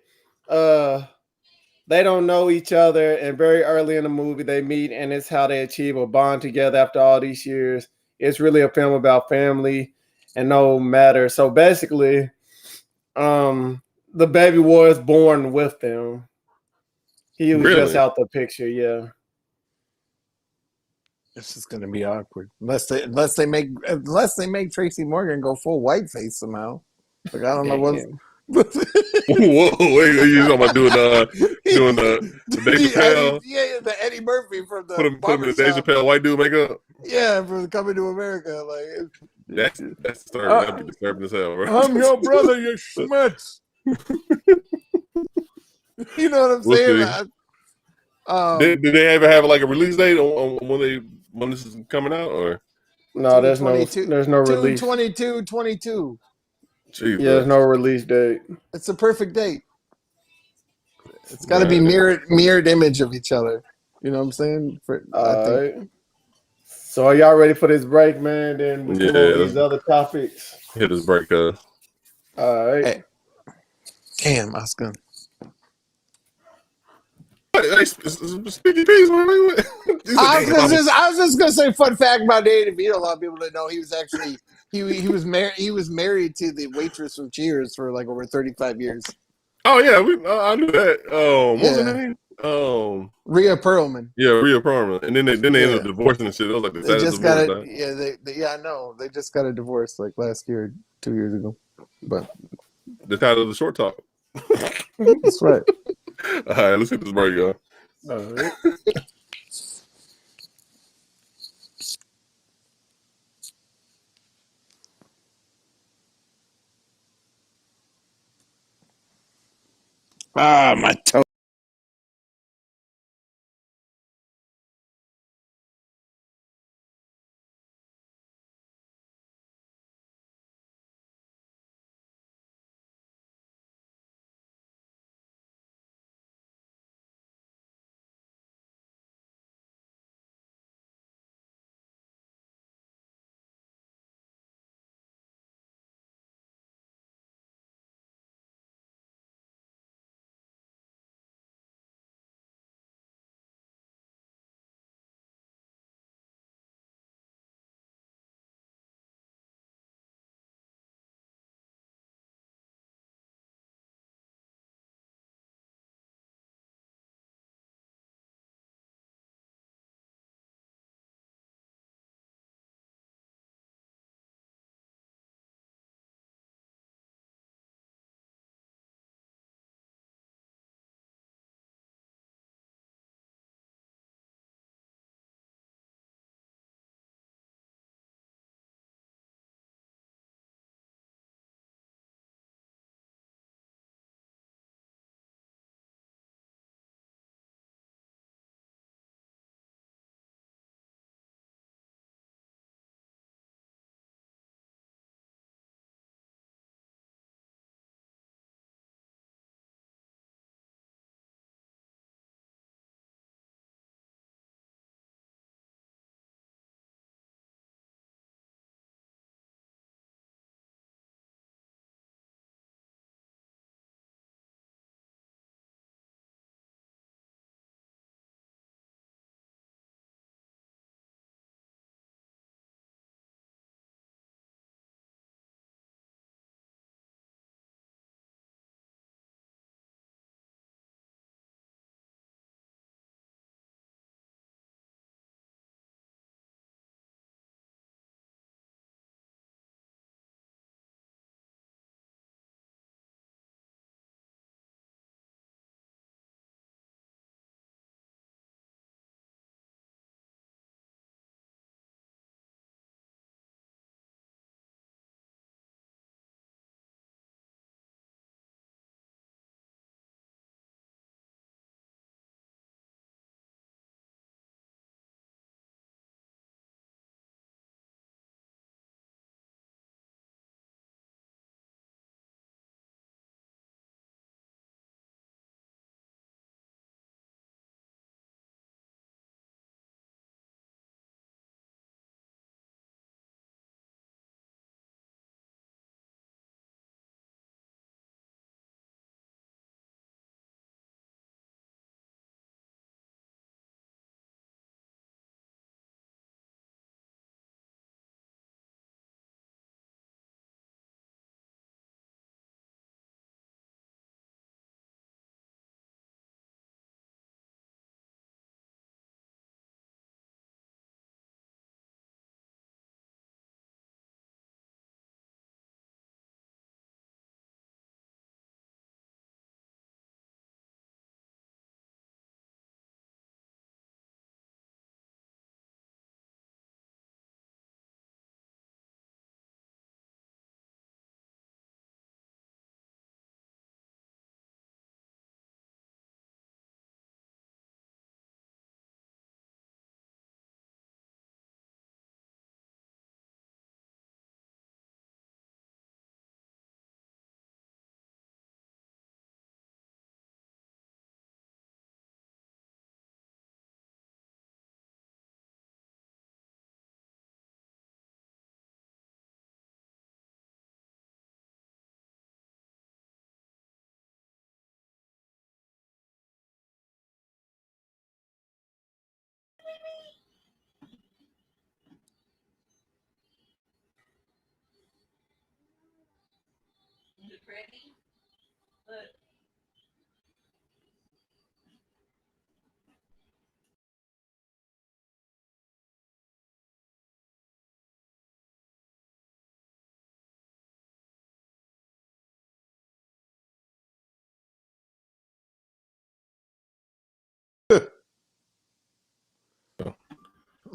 they don't know each other, and very early in the movie they meet, and it's how they achieve a bond together after all these years. It's really a film about family and no matter. So basically, the baby was born with them. He was just out the picture, yeah. This is gonna be awkward unless they make Tracy Morgan go full whiteface somehow. Like I don't know what. Whoa! Wait, you talking about doing the Dave Chappelle? The Eddie Murphy from the put him in the Dave Chappelle white dude makeup. Yeah, for Coming to America. Like that's disturbing. That'd be disturbing as hell, bro. I'm your brother, you schmutz. You know what I'm saying? Did they ever have like a release date on when this is coming out, or no? There's no release. 22/22/22. Yeah, there's no release date. It's a perfect date. It's got to be mirrored image of each other. You know what I'm saying? Right. So are y'all ready for this break, man? Then we go over these other topics. Hit this break, All right. Hey. Damn, I was gonna. Speaking peace, man. I was just gonna say fun fact about Danny DeVito. A lot of people didn't know he was actually he was married to the waitress from Cheers for like over 35 years. Oh yeah, I knew that. What was her name? Rhea Perlman. Yeah, Rhea Perlman. And then they ended up divorcing and shit. It was like the saddest divorce. I know. They just got a divorce like last year, 2 years ago. But the title of the short talk. That's right. All right, let's hit this break, y'all. All right. My toe.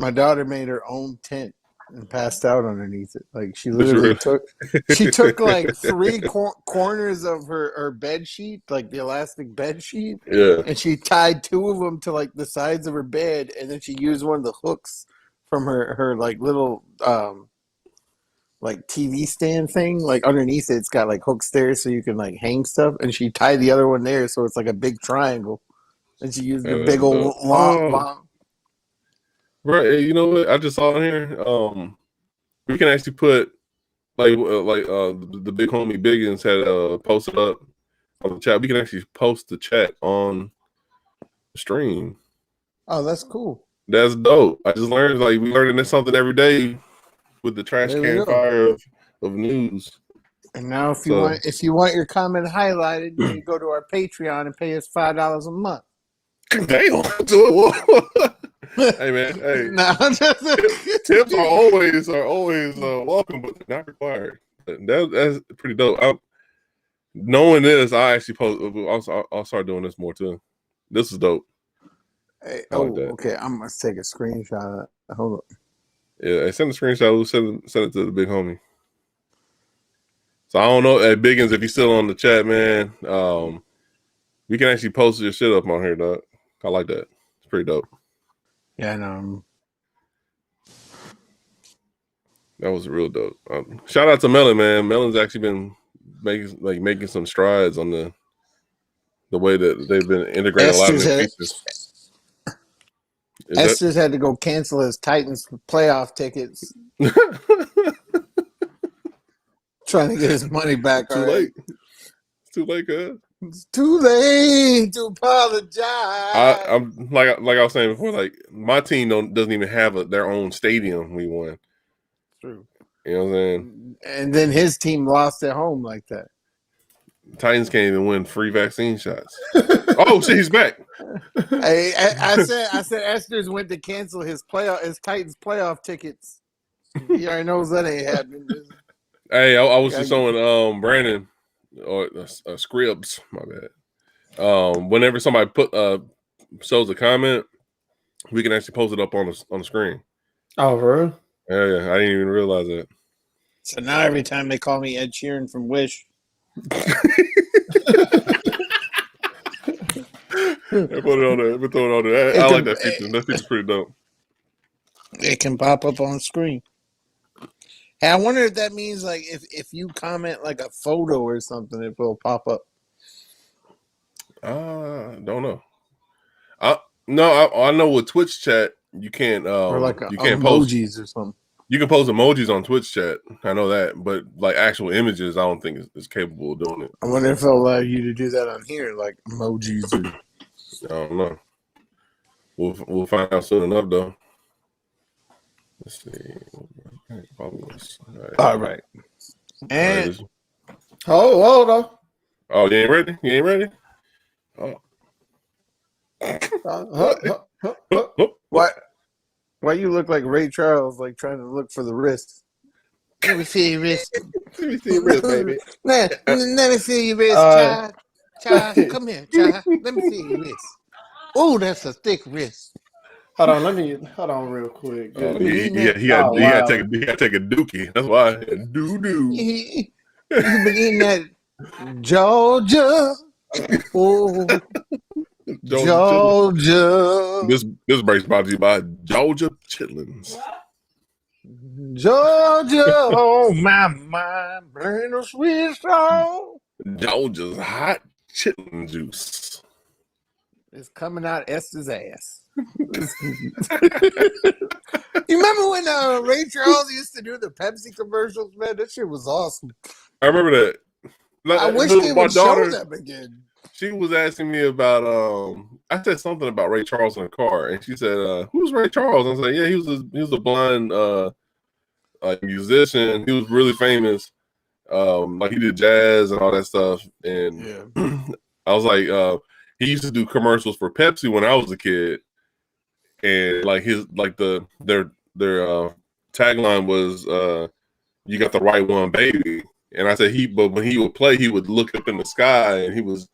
My daughter made her own tent and passed out underneath it. Like she Did you literally really? she took like three corners of her bed sheet, like the elastic bed sheet, Yeah. and she tied two of them to like the sides of her bed, and then she used one of the hooks from her like little like TV stand thing. Like underneath it, it's got like hooks there so you can like hang stuff, and she tied the other one there so it's like a big triangle, and she used the big old long. Right, you know what? I just saw in here. We can actually put the big homie Biggins had posted up on the chat. We can actually post the chat on the stream. Oh, that's cool. That's dope. I just learned we learning something every day with the trash can fire of news. And now, if you want your comment highlighted, you need to go to our Patreon and pay us $5 a month. Damn. Hey man, hey. No, tips are always welcome, but not required. That's pretty dope. Knowing this, I actually I'll start doing this more too. This is dope. Hey, okay. I'm gonna take a screenshot of that. Hold on. Yeah, send a screenshot. We'll send it to the big homie. So I don't know, hey Biggins, if you're still on the chat, man. We can actually post your shit up on here, dog. I like that. It's pretty dope. Yeah, I know. That was real dope. Shout out to Melon, man. Melon's actually been making some strides on the way that they've been integrating a lot of new pieces. Esther's had to go cancel his Titans playoff tickets. Trying to get his money back. Too late. It's too late, cuz. It's too late to apologize. I'm like I was saying before, my team doesn't even have their own stadium. We won. True. You know what I'm saying? And then his team lost at home like that. Titans can't even win free vaccine shots. Oh shit, he's back. I said Esther's went to cancel his Titans playoff tickets. He already knows that ain't happening. Hey, I was just showing Brandon or Scribs, my bad. Whenever somebody shows a comment, we can actually post it up on the screen. Oh, really? Yeah, I didn't even realize that. So now every time they call me Ed Sheeran from Wish. Put it on there. Throw it on there. I like that feature. That feature's pretty dope. It can pop up on the screen. Hey, I wonder if that means if you comment like a photo or something, it will pop up. Don't know. I know with Twitch chat you can't or you can't emojis post or something. You can post emojis on Twitch chat. I know that, but actual images, I don't think is capable of doing it. I wonder if they'll allow you to do that on here, like emojis. I don't know. We'll find out soon enough, though. Let's see. All right. And hold on. Oh, you ain't ready? You ain't ready? Oh. What? Why you look like Ray Charles, like trying to look for the wrist? Let me see your wrist. Let me see your wrist, baby. Let me see your wrist, child. Child, come here, child. Let me see your wrist. Oh, that's a thick wrist. Hold on real quick. He got to take a dookie. That's why. Doo-doo. You been eating that Georgia. Oh, Georgia. This break's brought to you by Georgia Chitlins. Georgia, oh my mind, burn a sweet song. Georgia's hot chitlin juice. It's coming out Esther's ass. You remember when Ray Charles used to do the Pepsi commercials, man? That shit was awesome. I remember that. I wish they would show them again. she was asking me about I said something about Ray Charles in the car, and she said, "Who's Ray Charles?" I was like, "Yeah, he was a blind like musician. He was really famous. Like he did jazz and all that stuff." And I was like, he used to do commercials for Pepsi when I was a kid, and like their tagline was "You got the right one, baby." And I said but when he would play, he would look up in the sky, and he was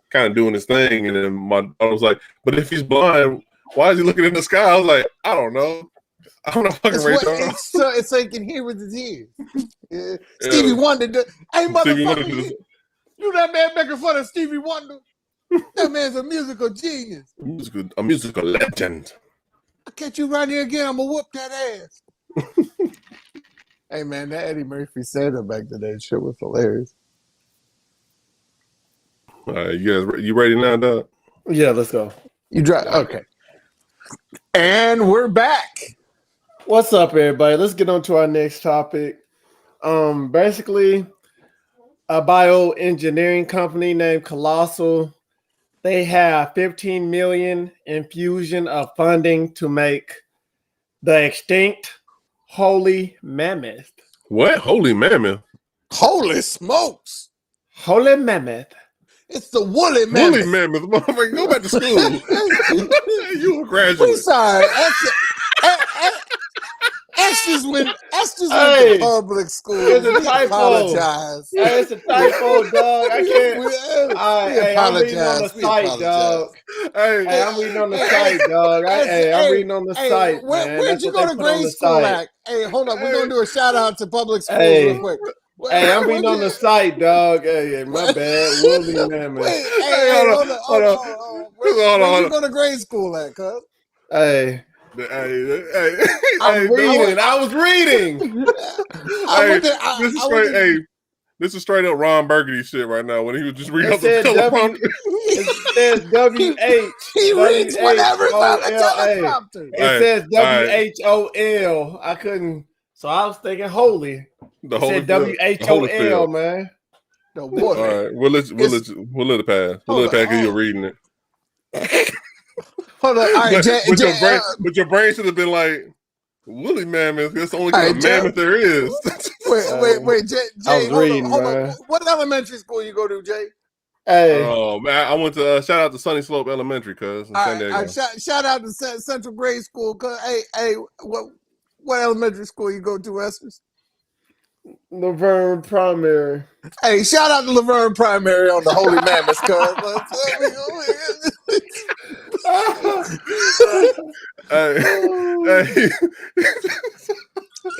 kind of doing his thing. And then I was like, "But if he's blind, why is he looking in the sky?" I was like, "I don't know. I'm not fucking Ray Charles." So he can hear with his ears. Yeah. Stevie Wonder. Hey, motherfucker, you that man making fun of Stevie Wonder? That man's a musical genius. A musical legend. I catch you right here again, I'm going to whoop that ass. Hey, man, that Eddie Murphy said it back today. Shit was hilarious. All right, you ready now, Doug? Yeah, let's go. You drive. Okay. And we're back. What's up, everybody? Let's get on to our next topic. Basically, a bioengineering company named Colossal. They have 15 million infusion of funding to make the extinct Holy Mammoth. What? Holy Mammoth? Holy smokes! Holy Mammoth. It's the Woolly Mammoth. Woolly Mammoth, motherfucker. Go back to school. You a graduate. We sorry. Esther's went to public school. It's a typo. Apologize. Hey, it's a typo, dog. I can't. I'm reading on the site, dog. Hey, I'm reading on the site, dog. I'm reading on the site, man. Where'd you go to grade school at? Hey, hold up. We're going to do a shout out to public schools real quick. Hey, I'm reading on the site, dog. Hey, my bad. Woolly Mammoth. Hold on. Where'd you go to grade school at, cuz? Hey. I was reading. This is straight up Ron Burgundy shit right now when he was just reading off the teleprompter. It says WH. He reads whatever's on the teleprompter. It says WHOL. I couldn't, so I was thinking holy. It said WHOL, man. The water. All right, we'll let it pass. We'll let it pass because you're reading it. Hold on, all right, but your brain should have been like, Woolly Mammoth. That's the only kind of mammoth there is. Wait, Jay. I was reading, hold on. What elementary school you go to, Jay? Hey. Oh man, I went to shout out to Sunny Slope Elementary, cuz. Shout out to Central Grade School, cuz. Hey, what elementary school you go to, Esters? Laverne Primary. Hey, shout out to Laverne Primary on the Holy Mammoth, cuz.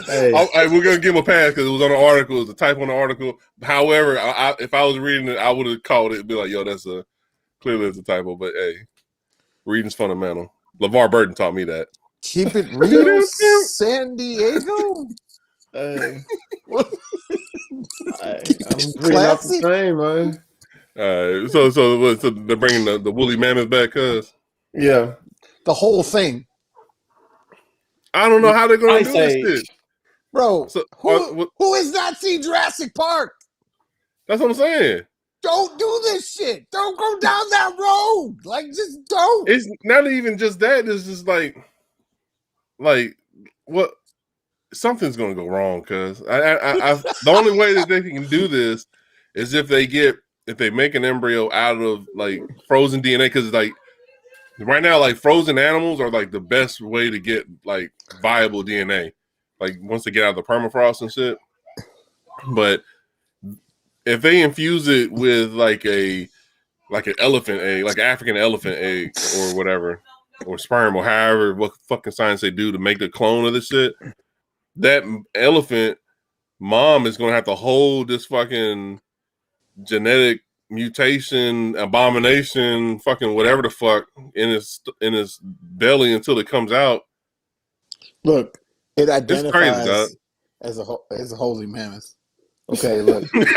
Hey, we're gonna give him a pass because it was on the article. It was a typo on the article. However, if I was reading it, I would have called it and be like, "Yo, that's clearly it's a typo." But hey, reading's fundamental. LeVar Burton taught me that. Keep it real, San Diego. I'm reading off the same, man. So they're bringing the Woolly Mammoth back, cuz. Yeah, the whole thing. I don't know how they're going to do this shit. Bro, so, who has not seen Jurassic Park? That's what I'm saying. Don't do this shit. Don't go down that road. Like, just don't. It's not even just that. It's just like what? Something's going to go wrong, cuz. The only way that they can do this is if they make an embryo out of like frozen DNA, because like right now, like frozen animals are like the best way to get like viable DNA. Like once they get out of the permafrost and shit. But if they infuse it with like an elephant egg, like African elephant egg or whatever, or sperm or however what fucking science they do to make the clone of this shit, that elephant mom is gonna have to hold this fucking genetic mutation, abomination, fucking whatever the fuck in his belly until it comes out. Look, it identifies crazy, as a holy mammoth. Okay, look. Okay,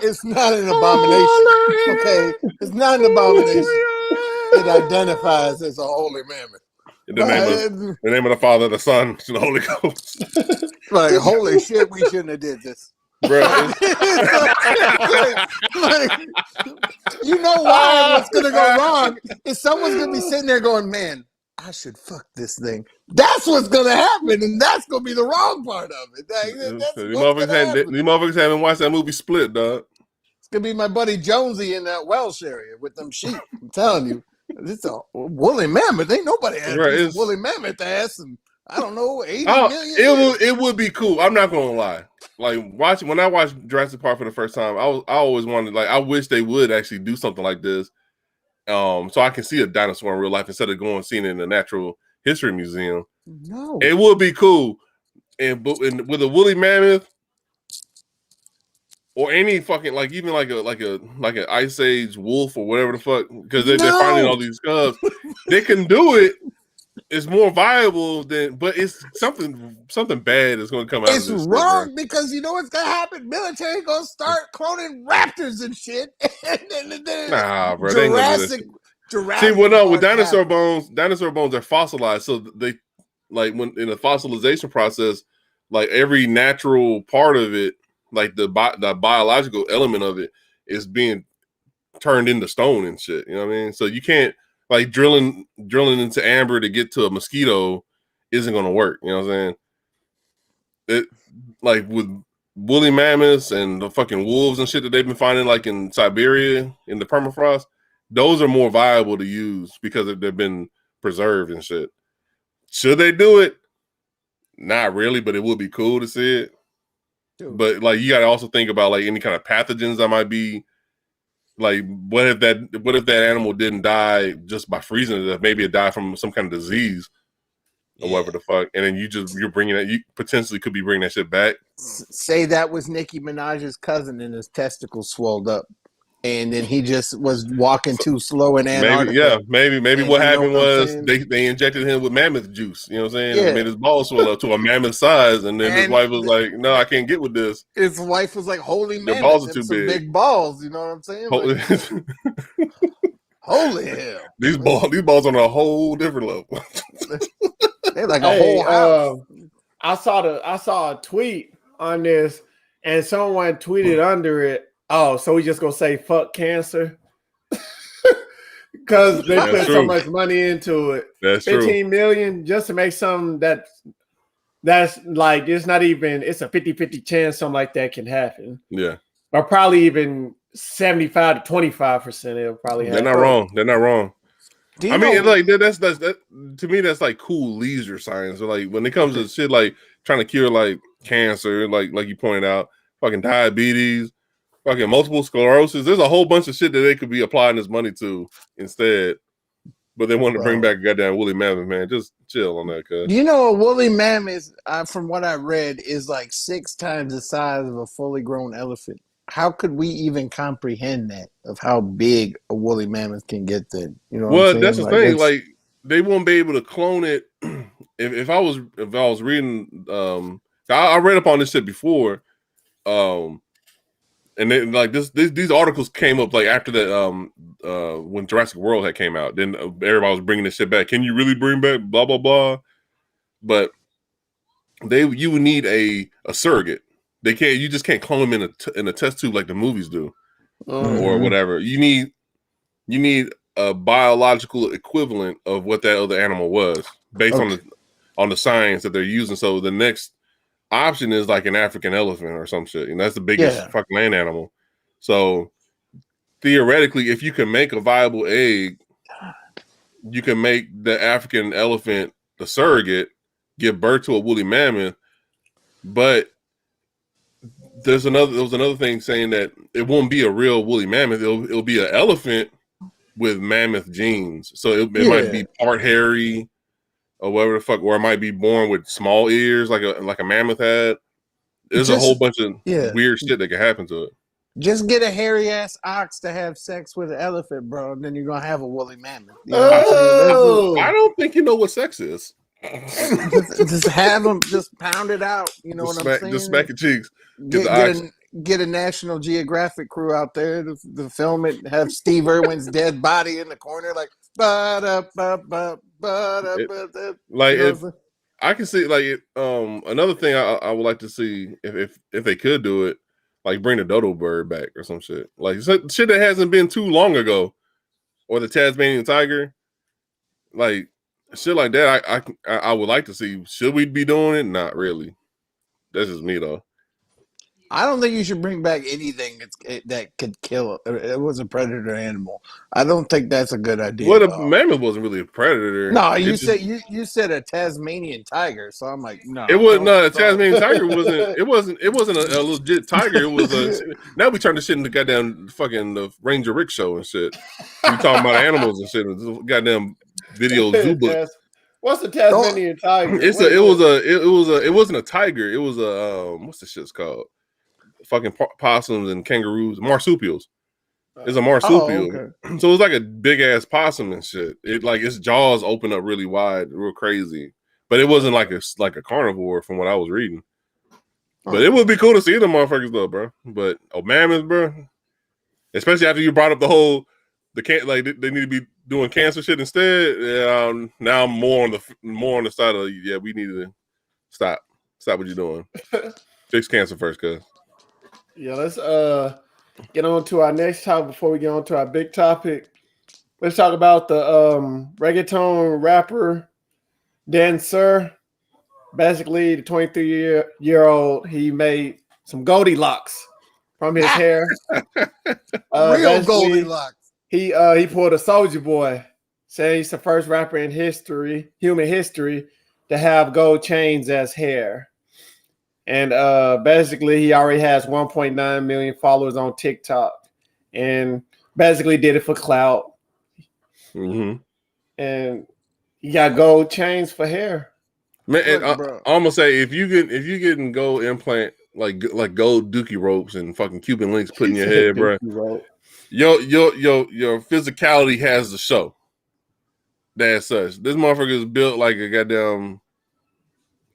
it's not an abomination. Okay, it's not an abomination. It identifies as a holy mammoth. In the name of the Father, the Son, and the Holy Ghost. Like, holy shit, we shouldn't have did this. bro. You know why? What's gonna go wrong is someone's gonna be sitting there going, "Man, I should fuck this thing." That's what's gonna happen, and that's gonna be the wrong part of it. That's These what's gonna happen. motherfuckers haven't watched that movie Split, dog. It's gonna be my buddy Jonesy in that Welsh area with them sheep. I'm telling you, it's a woolly mammoth. Ain't nobody had a piece of woolly mammoth ass, and I don't know, 80 million. It would be cool. I'm not gonna lie. Like when I watched Jurassic Park for the first time, I always wanted, like, I wish they would actually do something like this. So I can see a dinosaur in real life instead of going and seeing it in the Natural History Museum. No, it would be cool. And with a woolly mammoth or any fucking, like, even like an Ice Age wolf or whatever the fuck, because they're finding all these cubs. They can do it. It's more viable but it's something bad is going to come out. It's of this wrong shit, because you know what's gonna happen. Military gonna start cloning raptors and shit. Nah, bro. Jurassic. See, well, no, with dinosaur bones are fossilized, so they, like, when in the fossilization process, like, every natural part of it, like the biological element of it, is being turned into stone and shit. You know what I mean? So you can't, like, drilling into amber to get to a mosquito isn't going to work. You know what I'm saying? It, like, with woolly mammoths and the fucking wolves and shit that they've been finding, like, in Siberia in the permafrost, those are more viable to use because they've been preserved and shit. Should they do it? Not really, but it would be cool to see it. Dude. But, like, you got to also think about, like, any kind of pathogens that might be. Like, what if that animal didn't die just by freezing to death? Maybe it died from some kind of disease or whatever the fuck. And then you're bringing that, you potentially could be bringing that shit back. Say that was Nicki Minaj's cousin and his testicles swelled up. And then he just was walking too slow in Antarctica. Maybe what happened was they injected him with mammoth juice. You know what I'm saying? Yeah. It made his balls swell up to a mammoth size, and then his wife was like, "No, I can't get with this." His wife was like, "Holy mammoth, your balls are too big balls." You know what I'm saying? Like, holy hell! These balls on a whole different level. They're like a whole house. I saw a tweet on this, and someone tweeted under it, "Oh, so we just gonna say fuck cancer?" Because they put so much money into it. That's 15 million just to make something that's like, it's not even, it's a 50-50 chance something like that can happen. Yeah. Or probably even 75 to 25% it'll probably happen. They're not wrong. I mean, like, that's to me, that's like cool leisure science. So, like, when it comes to shit like trying to cure, like, cancer, like you pointed out, fucking diabetes, fucking multiple sclerosis. There's a whole bunch of shit that they could be applying this money to instead. But they want to bring back a goddamn woolly mammoth, man. Just chill on that, cuz. You know, a woolly mammoth, from what I read, is like 6 times the size of a fully grown elephant. How could we even comprehend that, of how big a woolly mammoth can get then? You know what I'm saying? That's the thing. Like, they won't be able to clone it. If I was reading, I read up on this shit before. And then, like, these articles came up, like, after that, when Jurassic World had came out. Then everybody was bringing this shit back. Can you really bring back blah blah blah? But you would need a surrogate. You just can't clone them in a test tube like the movies do, or whatever. You need a biological equivalent of what that other animal was based on the science that they're using. So the next option is like an African elephant or some shit, and that's the biggest fucking land animal. So theoretically, if you can make a viable egg, you can make the African elephant the surrogate, give birth to a woolly mammoth. But there was another thing saying that it won't be a real woolly mammoth. It'll be an elephant with mammoth genes. So it might be part hairy, or whatever the fuck, or it might be born with small ears like a mammoth had. There's a whole bunch of weird shit that can happen to it. Just get a hairy ass ox to have sex with an elephant, bro, and then you're gonna have a woolly mammoth. You know I don't think you know what sex is. just have them, just pound it out. You know what I'm saying? Just smack your cheeks. Get a National Geographic crew out there to film it. Have Steve Irwin's dead body in the corner, like I can see, like, another thing I would like to see if they could do it. Like bring the dodo bird back or some shit. Like shit that hasn't been too long ago, or the Tasmanian tiger. Like shit like that. I would like to see. Should we be doing it? Not really. That's just me though. I don't think you should bring back anything that could kill. It was a predator animal. I don't think that's a good idea. Well, the mammoth wasn't really a predator. No, you said a Tasmanian tiger, so I'm like, no. It was no, the Tasmanian tiger wasn't. It wasn't a legit tiger. It was a. Now we turned the shit into goddamn fucking the Ranger Rick show and shit. We talking about animals and shit. Goddamn video zoo book. What's the Tasmanian tiger? It wasn't a tiger. It was a what's the shit's called? Fucking possums and kangaroos, marsupials. It's a marsupial. Oh, okay. So it was like a big ass possum and shit. It like its jaws open up really wide, real crazy. But it wasn't like a carnivore from what I was reading. But it would be cool to see them motherfuckers though, bro. But mammoths, bro. Especially after you brought up they need to be doing cancer shit instead. Now I'm more on the side of we need to stop what you're doing. Fix cancer first, cuz. Yeah, let's get on to our next topic before we get on to our big topic. Let's talk about the reggaeton rapper dancer. Basically, the 23-year-old, he made some Goldilocks from his hair. Real Goldilocks. He pulled a Soldier Boy, saying he's the first rapper in human history, to have gold chains as hair. And basically, he already has 1.9 million followers on TikTok, and basically did it for clout. Mm-hmm. And he got gold chains for hair. Man, I'm gonna say if you getting gold implant like gold dookie ropes and fucking Cuban links put in your head, bro, your physicality has to show. That's such. This motherfucker is built like a goddamn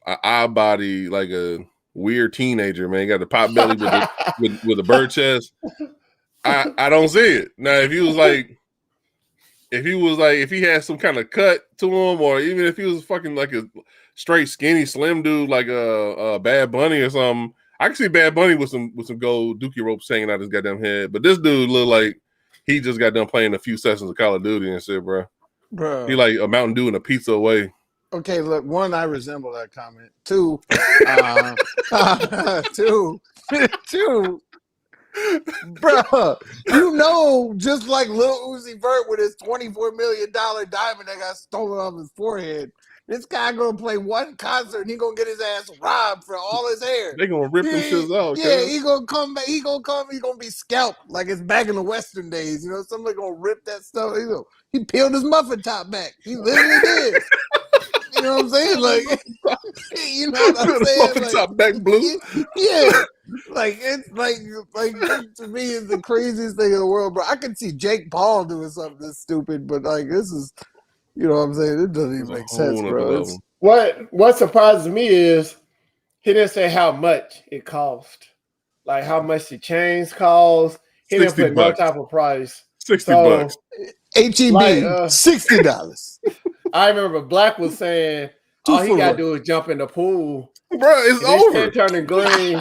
eye body, like a weird teenager, man. Got the pot belly with a bird chest. I don't see it. Now if he had some kind of cut to him, or even if he was fucking like a straight skinny slim dude like a Bad Bunny or something, I can see Bad Bunny with some gold dookie ropes hanging out his goddamn head. But this dude look like he just got done playing a few sessions of Call of Duty and shit, bro. He like a Mountain Dew and a pizza away. Okay, look, one, I resemble that comment. Two, bro, just like Lil Uzi Vert with his $24 million diamond that got stolen off his forehead, this guy gonna play one concert and he gonna get his ass robbed for all his hair. They gonna rip them shits out. Yeah, he gonna come back. He gonna be scalped like it's back in the Western days. You know, somebody gonna rip that stuff. He peeled his muffin top back. He literally did. You know what I'm saying? Like, you know what I'm saying? Muffin top back blue. Yeah. Like it's like to me is the craziest thing in the world, bro. I could see Jake Paul doing something this stupid, but like this is, you know what I'm saying? It doesn't even make sense, bro. What surprises me is he didn't say how much it cost, like how much the chains cost. He didn't put no type of price. $60. HEB, like, $60. I remember Black was saying all he gotta do is jump in the pool. Bro, it's over. Turning green.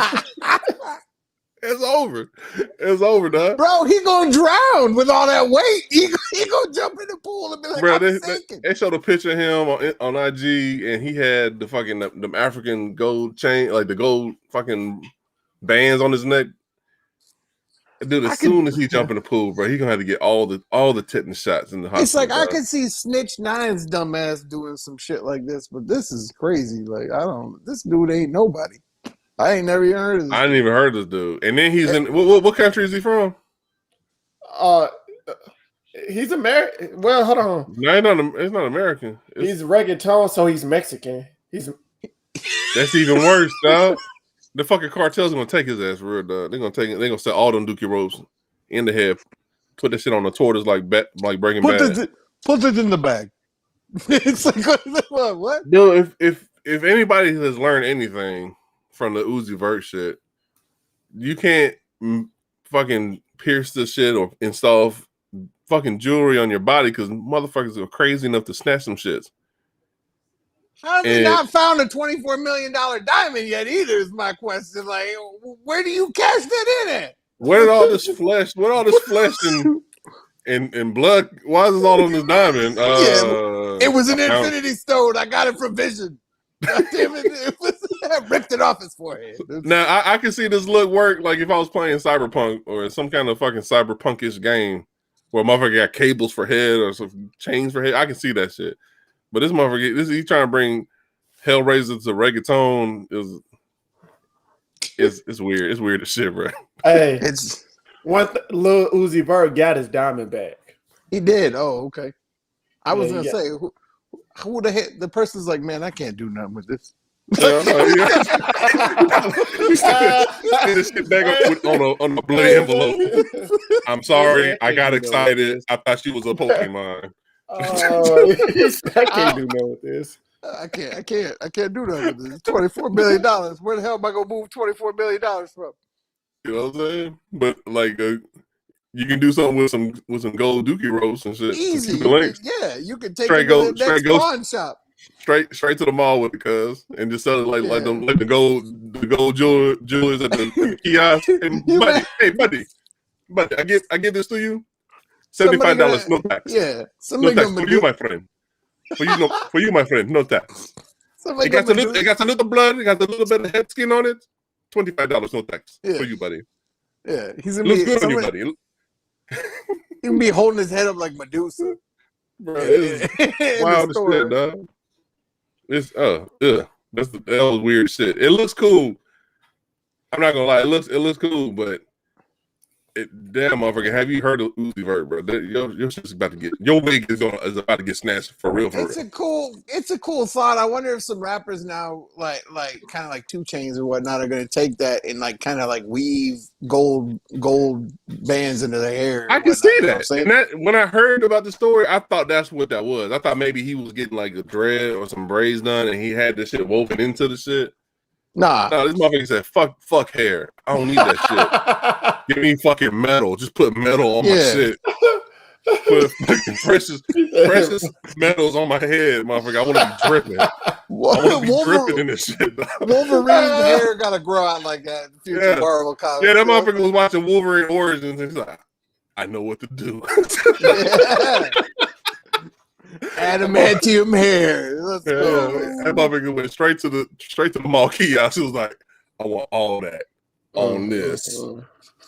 It's over. It's over, dog. Bro, he gonna drown with all that weight. He gonna jump in the pool and be like, bro, they showed a picture of him on IG, and he had the fucking the African gold chain, like the gold fucking bands on his neck. Dude, as soon as he jump in the pool, bro, he gonna have to get all the tetanus shots in the hospital. It's like bro. I could see Snitch Nine's dumbass doing some shit like this, but this is crazy. Like this dude ain't nobody. I ain't never even heard of this. I didn't even heard of this dude. And then he's in what country is he from? He's American. Well, hold on. No, it's not American. He's reggaeton, so he's Mexican. That's even worse, dog. The fucking cartel's gonna take his ass real, dog. They're gonna take it. They're gonna set all them dookie ropes in the head, put that shit on the tortoise like Breaking Bad. Put it in the bag. It's like what? Dude, if anybody has learned anything from the Uzi Vert shit, you can't fucking pierce this shit or install fucking jewelry on your body because motherfuckers are crazy enough to snatch some shits. How have they not found a $24 million diamond yet? Either is my question. Like, where do you cash that in at? Where did all this flesh? Where all this flesh and blood? Why is this all on this diamond? It was an infinity stone. I got it from Vision. God damn it! I ripped it off his forehead. Now I can see this look work like if I was playing Cyberpunk or some kind of fucking cyberpunkish game where a motherfucker got cables for head or some chains for head. I can see that shit. But this motherfucker, he's trying to bring Hellraiser to reggaeton. It's weird. It's weird as shit, bro. Hey, it's Lil Uzi Vert got his diamond back. He did. Oh, okay. I was gonna say, who the heck? The person's like, man, I can't do nothing with this. This shit back on a bloody envelope. I'm sorry, I got excited. I thought she was a Pokemon. I can't do nothing with this. I can't do nothing with this. $24 million. Where the hell am I gonna move $24 million from? You know what I'm saying? But like, you can do something with some gold dookie ropes and shit. Easy. You can take straight it to the next pawn shop. Straight to the mall with the cuz and just sell it like the gold jewelers at the kiosk. Hey buddy, I give this to you. $75, no tax. Yeah, no tax for you, my friend. For you, my friend, no tax. It got a little blood. It got a little bit of head skin on it. $25, no tax for you, buddy. Yeah, he's gonna looks good on you, buddy. He can be holding his head up like Medusa. Bro, it's wild as shit, dog. It's that was weird shit. It looks cool. I'm not gonna lie, it looks cool, but damn motherfucker, have you heard of Uzi Vert, bro? Your shit's about to get your wig is about to get snatched for real. It's a cool thought. I wonder if some rappers now, like kind of like 2 Chainz or whatnot, are gonna take that and like kind of like weave gold bands into their hair. I can see that. And that when I heard about the story, I thought that's what that was. I thought maybe he was getting like a dread or some braids done, and he had this shit woven into the shit. Nah, this motherfucker said, "Fuck hair. I don't need that shit. Give me fucking metal. Just put metal on my shit. Put fucking precious metals on my head, motherfucker. I want to be dripping. I want to be dripping in this shit. Wolverine's hair gotta grow out like that in the future Marvel comics. Yeah, that motherfucker was watching Wolverine Origins, and he's like, I know what to do." Adamantium hair. Let's go. That motherfucker went straight to the mall kiosk. She was like, I want all that on this.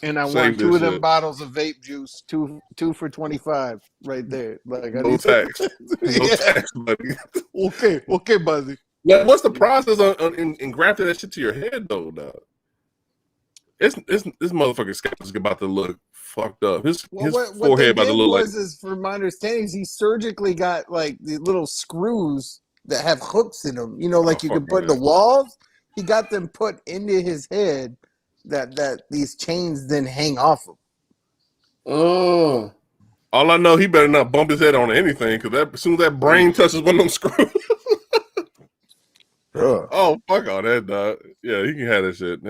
And I want 2 of them bottles of vape juice, two for $25 right there. Like no tax. No tax, buddy. Okay, buddy. Like, what's the process in grafting that shit to your head though, dog? This motherfucking scalp is about to look fucked up. His forehead about to look like. Is, from my understanding, he surgically got like the little screws that have hooks in them. You know, like you could put in the walls. He got them put into his head that these chains then hang off of. Oh. All I know, he better not bump his head on anything because as soon as that brain touches one of them screws. Oh, fuck all that, dog. Yeah, he can have that shit.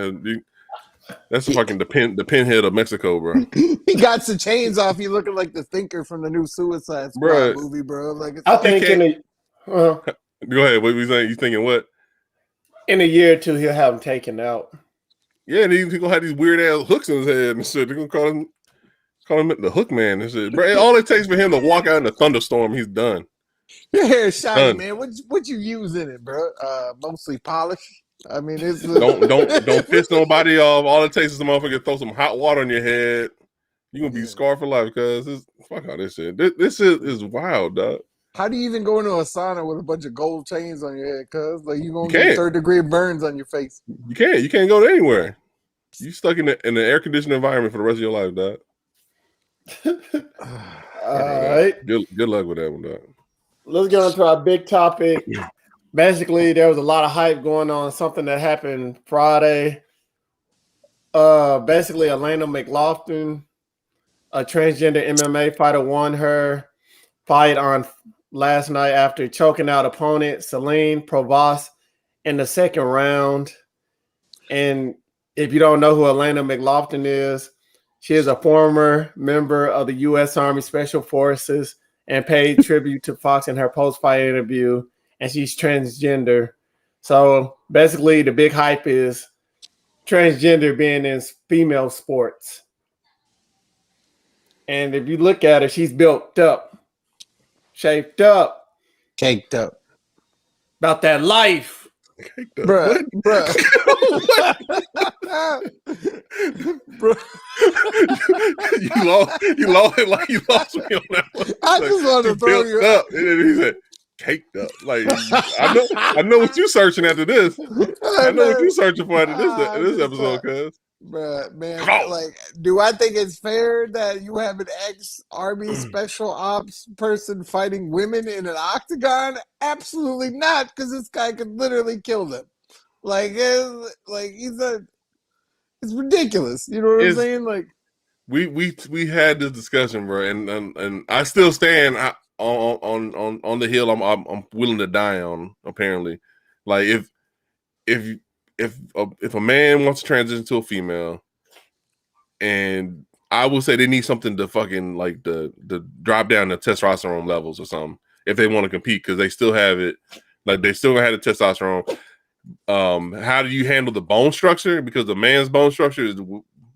That's fucking the pinhead of Mexico, bro. He got some chains off. He looking like the Thinker from the new Suicide Squad movie, bro. Like I think go ahead. What were you saying? You thinking what? In a year or 2, he'll have him taken out. Yeah, and he's gonna have these weird ass hooks in his head and shit. They're gonna call him the Hook Man and shit. Bro, all it takes for him to walk out in a thunderstorm, he's done. Your hair is shiny, man. What you use in it, bro? Mostly polish. I mean, it's don't piss nobody off. All it takes is a motherfucker throw some hot water on your head. You gonna be scarred for life because fuck all this shit. This shit is wild, dog. How do you even go into a sauna with a bunch of gold chains on your head? Cause like you gonna get 3rd-degree burns on your face. You can't go anywhere. You stuck in an air conditioned environment for the rest of your life, dog. All right. Good luck with that one, dog. Let's get on to our big topic. Basically, there was a lot of hype going on. Something that happened Friday. Basically, Elena McLaughlin, a transgender MMA fighter, won her fight on last night after choking out opponent Celine Provost in the 2nd round. And if you don't know who Elena McLaughlin is, she is a former member of the U.S. Army Special Forces and paid tribute to Fox in her post-fight interview and she's transgender. So basically, the big hype is transgender being in female sports. And if you look at her, she's built up, shaped up, Caked up. about that life. Bruh. Bruh. you lost me on that one. I just wanted to throw you up. And then he said, caked up. Like I know what you're searching after this. I know what you're searching for after this episode, cuz. Bruh, man, like, do I think it's fair that you have an ex-Army special ops person fighting women in an octagon? Absolutely not, because this guy could literally kill them. Like it's ridiculous. You know what I'm saying? Like, we had this discussion, bro, and I still stand on the hill. I'm willing to die on. Apparently, like if a man wants to transition to a female, and I would say they need something to fucking like the drop down the testosterone levels or something if they want to compete, because they still have it, like they still have the testosterone. How do you handle the bone structure? Because the man's bone structure is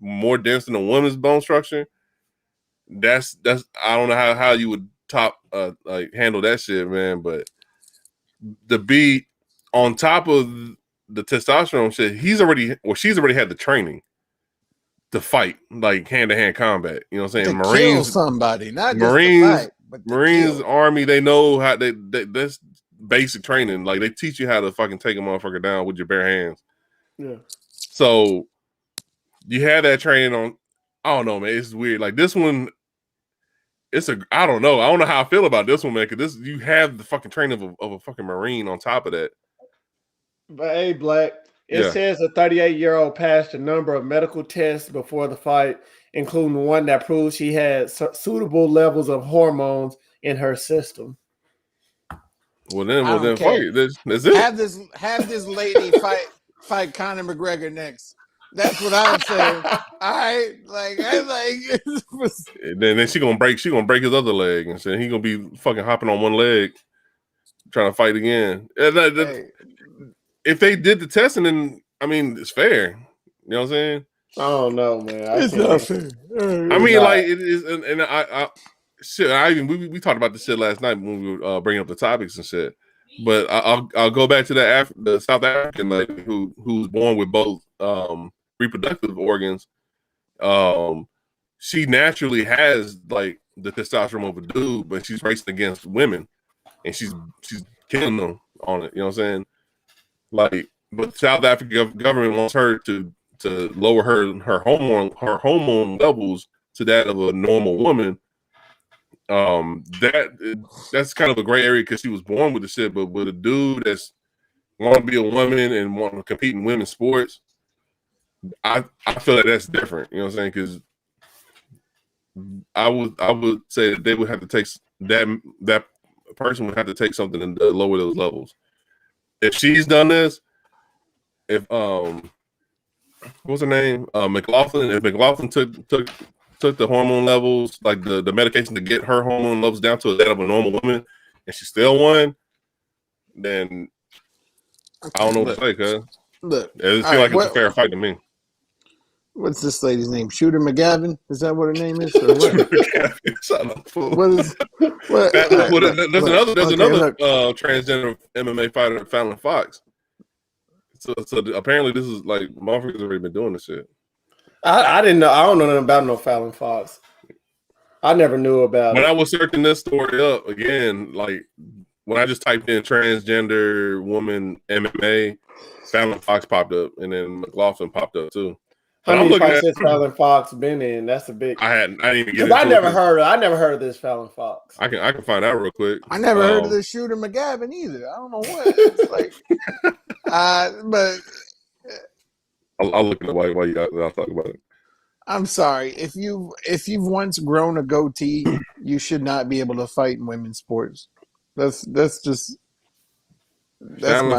more dense than a woman's bone structure. That's I don't know how you would like handle that shit, man. But the be on top of the testosterone shit, she's already had the training to fight, like hand-to-hand combat. You know what I'm saying? To Marines, kill somebody, not Marines, just to fight, but to Marines, kill. Army, they know how that's basic training. Like they teach you how to fucking take a motherfucker down with your bare hands. Yeah. So you have that training on. I don't know, man. It's weird. Like this one, I don't know. I don't know how I feel about this one, man. Because you have the fucking training of a fucking Marine on top of that. But hey, Black, it says a 38-year-old passed a number of medical tests before the fight, including one that proves she had suitable levels of hormones in her system. Well then fuck it. That's it. Have this lady fight Conor McGregor next. That's what I'm saying. All right, And then she gonna break his other leg, and so he gonna be fucking hopping on one leg, trying to fight again. If they did the testing, then I mean it's fair. You know what I'm saying? I don't know, man. It's not fair. I mean, like it is, and I shit. We talked about this shit last night when we were bringing up the topics and shit. But I'll go back to the South African lady who's born with both reproductive organs. She naturally has like the testosterone of a dude, but she's racing against women, and she's killing them on it. You know what I'm saying? Like, but the South African government wants her to lower her hormone levels to that of a normal woman. That's kind of a gray area because she was born with the shit, but with a dude that's want to be a woman and want to compete in women's sports, I feel like that's different. You know what I'm saying? Because I would say that they would have to take that person would have to take something to lower those levels. If she's done this, if what's her name? McLaughlin. If McLaughlin took the hormone levels, like the medication to get her hormone levels down to that of a normal woman, and she still won, then I don't know what to say, cuz. Look, it feels like it's a fair fight to me. What's this lady's name? Shooter McGavin? Is that what her name is? Or what? There's another transgender MMA fighter, Fallon Fox. So apparently this is like motherfuckers already been doing this shit. I didn't know. I don't know nothing about no Fallon Fox. I never knew about it. When I was searching this story up again, like when I just typed in transgender woman MMA, Fallon Fox popped up, and then McLaughlin popped up too. How many fights has Fallon Fox been in? That's a big. I didn't even get. I never heard of this Fallon Fox. I can find out real quick. I never heard of this Shooter McGavin either. I don't know what. It's like, but I'll look at it while I'll talk about it. I'm sorry if you've once grown a goatee, you should not be able to fight in women's sports. That's my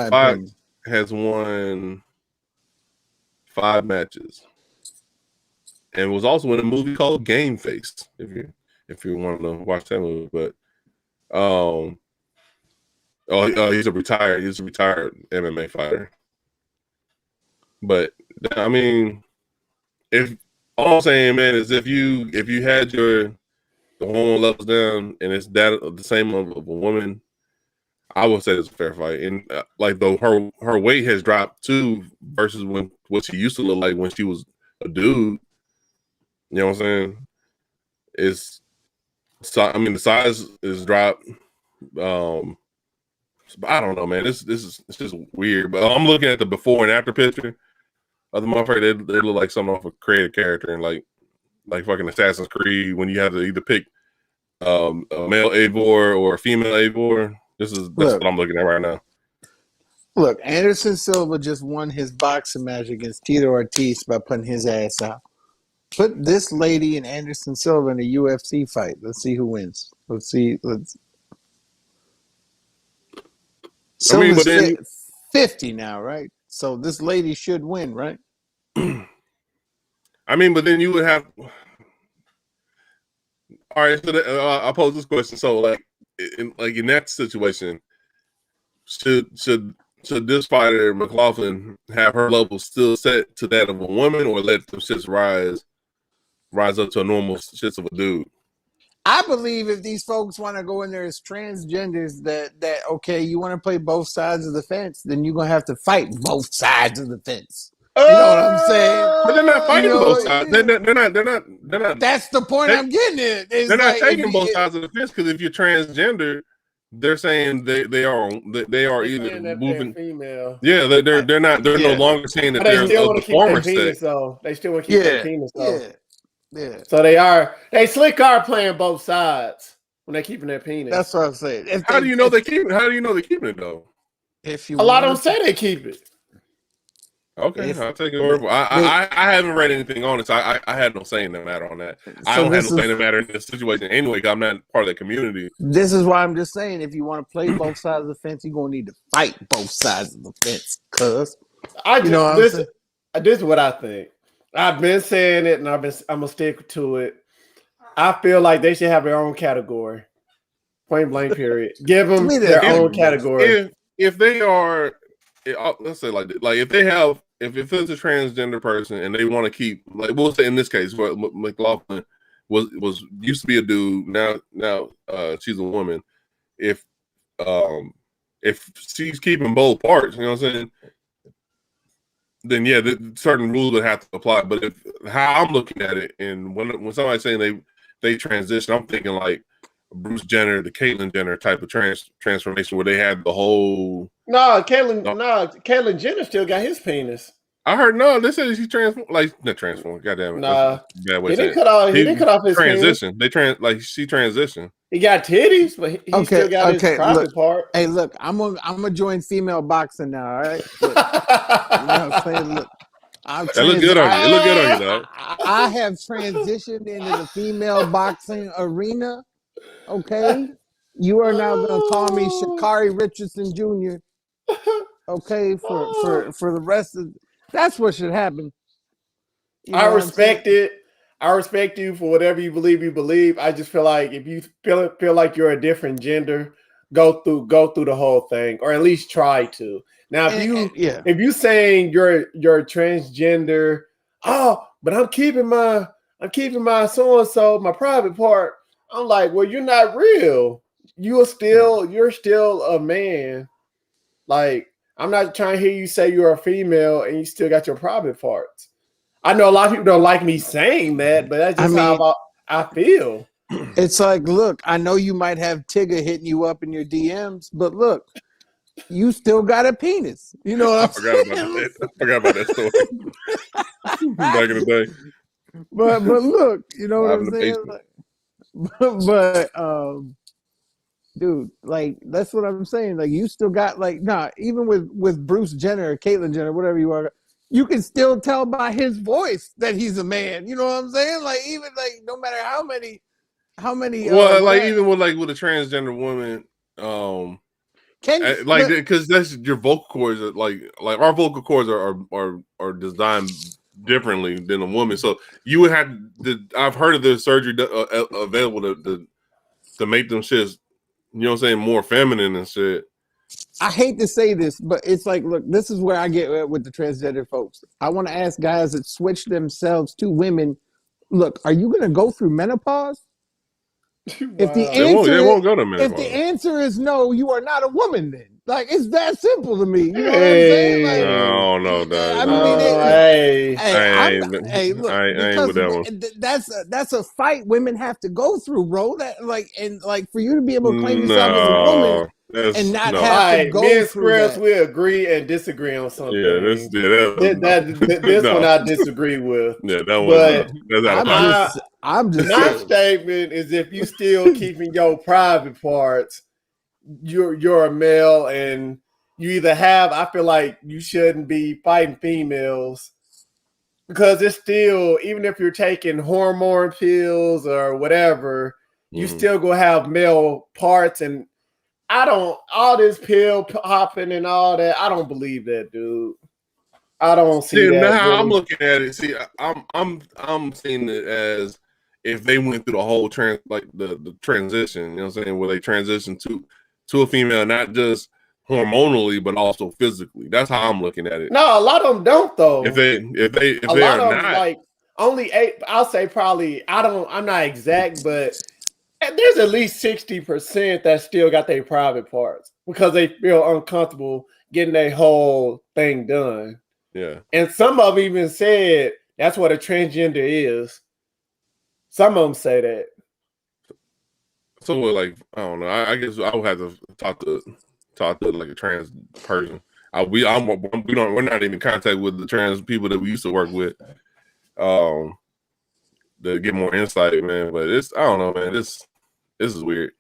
opinion. Has won 5 matches. And was also in a movie called Game Face, if you want to watch that movie. But He's a retired MMA fighter. But I mean, if all I'm saying, man, is if you had the hormone levels down and it's that the same of a woman, I would say it's a fair fight. And like though her weight has dropped too versus what she used to look like when she was a dude. You know what I'm saying? The size is dropped. I don't know, man. It's just weird. But I'm looking at the before and after picture of the motherfucker. They look like something off a creative character and like fucking Assassin's Creed when you have to either pick a male Eivor or a female Eivor. That's what I'm looking at right now. Look, Anderson Silva just won his boxing match against Tito Ortiz by putting his ass out. Put this lady and Anderson Silva in a UFC fight. Let's see who wins. Silva's 50 now, right? So this lady should win, right? I mean, but then you would have. All right, so I'll pose this question. So, like in that situation, should this fighter McLaughlin have her level still set to that of a woman, or let them shits rise up to a normal shits of a dude? I believe if these folks want to go in there as transgenders, that okay, you want to play both sides of the fence, then you're gonna have to fight both sides of the fence. You know what I'm saying? But they're not fighting both sides. They're not. That's the point I'm getting at. They're not taking both sides of the fence because if you're transgender, they're saying they are either moving female. Yeah, they're no longer saying that they're the former sex. So they still want to keep their penis. Yeah. So they slick are playing both sides when they're keeping their penis. That's what I'm saying. How do you know they're keeping it though? A lot of them say they keep it. Okay, I'll take it word for it. I haven't read anything on it, so I had no say in the matter on that. I don't have no say in the matter in this situation anyway, because I'm not part of the community. This is why I'm just saying, if you want to play both sides of the fence, you're going to need to fight both sides of the fence, cuz. This is what I think. I've been saying it, and I'm going to stick to it. I feel like they should have their own category. Point blank, period. Give them their own category. If they are... let's say like if they have if it's a transgender person and they want to keep, like we'll say in this case where McLaughlin was used to be a dude, now she's a woman. If she's keeping both parts, you know what I'm saying, then yeah, certain rules would have to apply. But if how I'm looking at it, and when somebody's saying they transition, I'm thinking like Bruce Jenner, the Caitlyn Jenner type of transformation where they had the whole. Caitlyn Jenner still got his penis. I heard they said he transformed, not transformed. Goddamn it! Bad way he didn't cut off his transition. Penis. She transitioned. He got titties, but he still got his private part. Hey, look, I'm gonna join female boxing now. All right. Look, you know what I'm saying? Look, that look good on you. It look good on you, dog. I have transitioned into the female boxing arena. Okay, you are now going to call me Sha'Carri Richardson Jr. Okay, for the rest of that's what should happen. I respect it. I respect you for whatever you believe. I just feel like if you feel like you're a different gender, go through the whole thing, or at least try to. Now, if you saying you're transgender, but I'm keeping my so and so, my private part. I'm like, well, you're not real. You're still a man. Like, I'm not trying to hear you say you're a female and you still got your private parts. I know a lot of people don't like me saying that, but that's just how I feel. It's like, look, I know you might have Tigger hitting you up in your DMs, but look, you still got a penis. You know what I'm saying? I forgot about that story. Back in the day. But look, you know what I'm saying? But dude, like that's what I'm saying. Like you still got even with Bruce Jenner or Caitlyn Jenner, whatever you are, you can still tell by his voice that he's a man. You know what I'm saying? Like even no matter how many even with a transgender woman, because that's your vocal cords like our vocal cords are designed differently than a woman, so you would have I've heard of the surgery available to make them shit, you know what I'm saying, more feminine and shit. I hate to say this, but it's like, look, this is where I get with the transgender folks. I want to ask guys that switch themselves to women. Look, are you going to go through menopause? If the Wow. They won't go to if the menopause. answer is no, you are not a woman. Then, like, it's that simple to me. You know what I'm saying? I Like, Hey. don't know, dog. I mean, Oh, Nah. hey. hey, look, I ain't with because that one. that's a fight women have to go through, bro. That like for you to be able to claim yourself as a woman No, and that's not no. All have to right, me go and through Squares, that. we agree and disagree on some Yeah, things. This one no. I disagree with. Yeah, that one. But No, that's out of pocket. I'm just my saying. statement is if you still keeping your private parts, you're a male and you either have, I feel like you shouldn't be fighting females because it's still, even if you're taking hormone pills or whatever, you Mhm. still gonna have male parts. And I don't, all this pill popping and all that, I don't believe that, dude. I don't see See, that now I'm really. looking at it. See, I'm seeing it as if they went through the whole the transition. You know what I'm saying? Where they transition to a female, not just hormonally, but also physically. That's how I'm looking at it. No, a lot of them don't though. If A they lot are of them, not, like only eight, I'll say probably, I'm not exact, but there's at least 60% that still got their private parts because they feel uncomfortable getting their whole thing done. yeah. And some of them even said that's what a transgender is. Some of them say that. So like I don't know. I guess I would have to talk to like a trans person. We're not even in contact with the trans people that we used to work with. To get more insight, man. But I don't know, man. This is weird.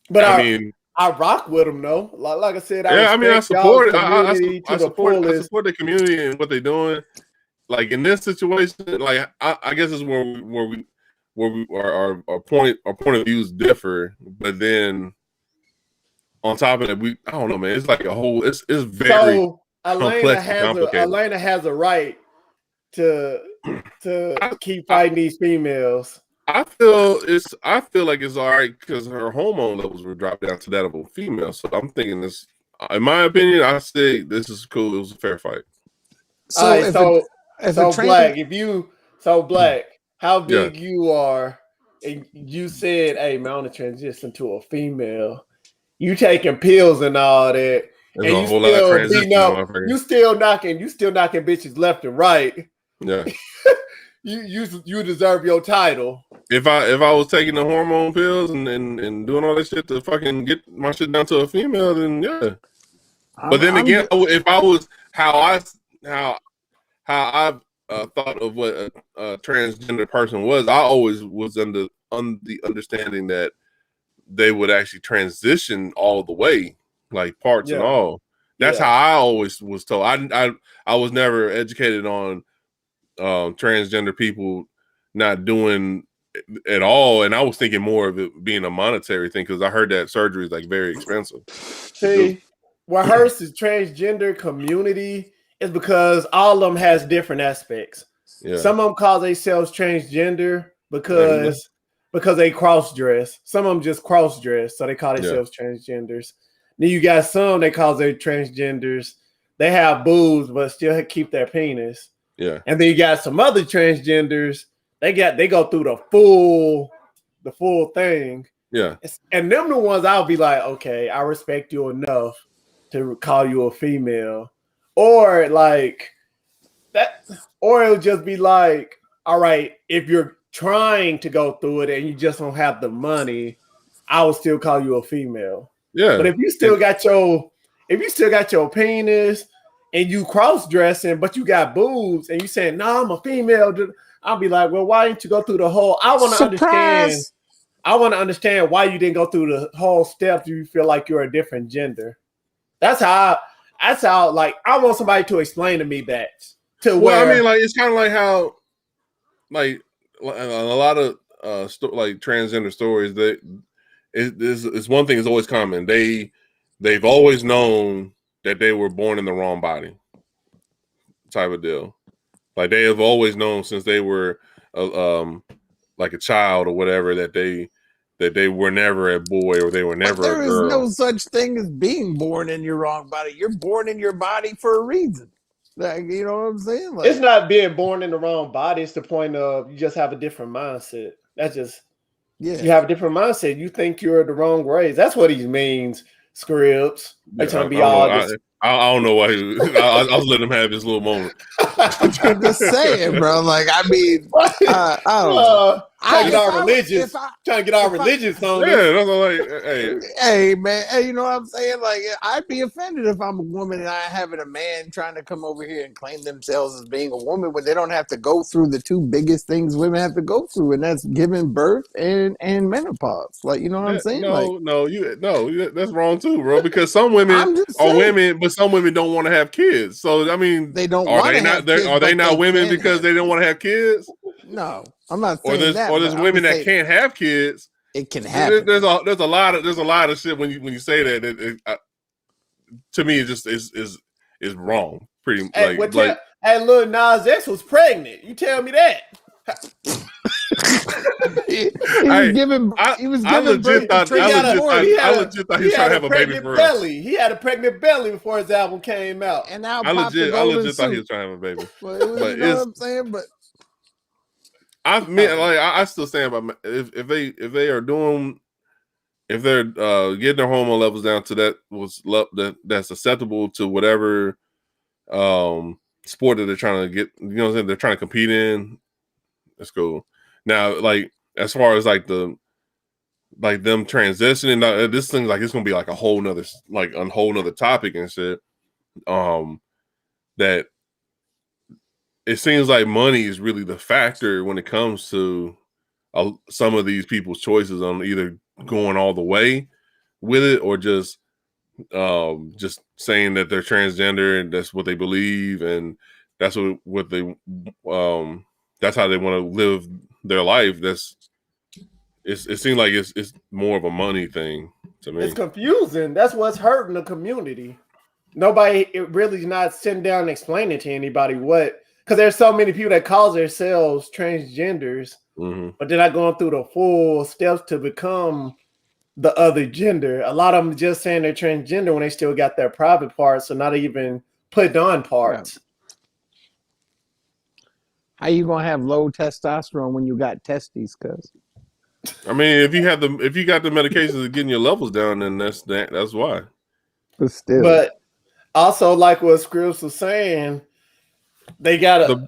But I mean, I rock with them though. Like I said, I yeah. I mean, I respect y'all's support. community to the I fullest. support the community and what they're doing. Like in this situation, like I guess it's our point of views differ. But then on top of that, I don't know, man. It's like a whole. It's very So complex and complicated. Elena has a right to keep fighting these females. I feel like it's all right because her hormone levels were dropped down to that of a female. So I'm thinking this. In my opinion, I say this is cool. It was a fair fight. So All right, if Black, how Yeah, big you are, and you said, "Hey, man, I want to transition to a female." You taking pills and all that, there's and a you whole lot of still beating transitioning, up. motherfucker. You still knocking bitches left and right. Yeah. You deserve your title. If I was taking the hormone pills and doing all that shit to fucking get my shit down to a female, then yeah. But then again, if I was how I thought of what a transgender person was, I always was under the understanding that they would actually transition all the way, like parts and Yeah. all. That's how I always was told. I was never educated on transgender people not doing at all, and I was thinking more of it being a monetary thing because I heard that surgery is like very expensive. See, what hurts the transgender community is because all of them has different aspects. Yeah. Some of them call themselves transgender because they cross dress. Some of them just cross dress, so they call themselves transgenders. Then you got some they call they transgenders. They have boobs but still keep their penis. Yeah. And then you got some other transgenders. They go through the full thing. Yeah. And them the ones I'll be like, okay, I respect you enough to call you a female. Or like that, or it'll just be like, all right, if you're trying to go through it and you just don't have the money, I will still call you a female. Yeah. But if you still got your penis and you cross-dressing, but you got boobs and you saying, no, I'm a female, I'll be like, well, why didn't you go through the whole? I want to understand why you didn't go through the whole steps. You feel like you're a different gender. That's how like I want somebody to explain to me that. I mean, like it's kind of like how like a lot of like transgender stories that it's one thing is always common. They've always known that they were born in the wrong body, type of deal. Like they have always known since they were like a child or whatever that they that they were never a boy or they were never there a is girl. no such thing as being born in your wrong body. You're born in your body for a reason. Like, you know what I'm saying? Like, it's not being born in the wrong body. It's the point of you just have a different mindset. That's just you have a different mindset. You think you're the wrong race. That's what he means. Scripts. They trying to be all this. I don't know why I was letting him have his little moment. I'm just saying, bro. Like, I mean, I don't know. Trying to get our religions. Trying to get our religions on this. Yeah, that's like, hey, man. Hey, you know what I'm saying? Like, I'd be offended if I'm a woman and I having a man trying to come over here and claim themselves as being a woman when they don't have to go through the two biggest things women have to go through, and that's giving birth and menopause. Like, you know what I'm saying? That's wrong too, bro. Because some women are women, but some women don't want to have kids. So I mean, they don't. Are they not women because they don't want to have kids? No, I'm not saying that. Or there's women that can't have kids. It can happen. There's a lot of shit when you say that. To me, it just is wrong. Pretty hey, Lil Nas X was pregnant. You tell me that. He was giving birth to I legit thought he was trying to have a baby for real. He had a pregnant belly before his album came out. And now I legit thought he was trying to have a baby. But you know what I'm saying? But I still stand by if they are doing, if they're getting their hormone levels down to that's acceptable to whatever sport that they're trying to get, you know what I'm saying, they're trying to compete in, that's cool. Now, like, as far as like them transitioning, this thing, like, it's gonna be like a whole nother topic and shit. That it seems like money is really the factor when it comes to some of these people's choices on either going all the way with it or just saying that they're transgender and that's what they believe and that's what they that's how they want to live their life. It seems like it's more of a money thing to me. It's confusing. That's what's hurting the community. Nobody really is not sitting down and explaining to anybody what, because there's so many people that call themselves transgenders, but they're not going through the full steps to become the other gender. A lot of them just saying they're transgender when they still got their private parts, so not even put on parts. Yeah. How you gonna have low testosterone when you got testes? Cuz I mean, if you got the medications of getting your levels down, then that's why. But still, but also like what Scripps was saying, they gotta.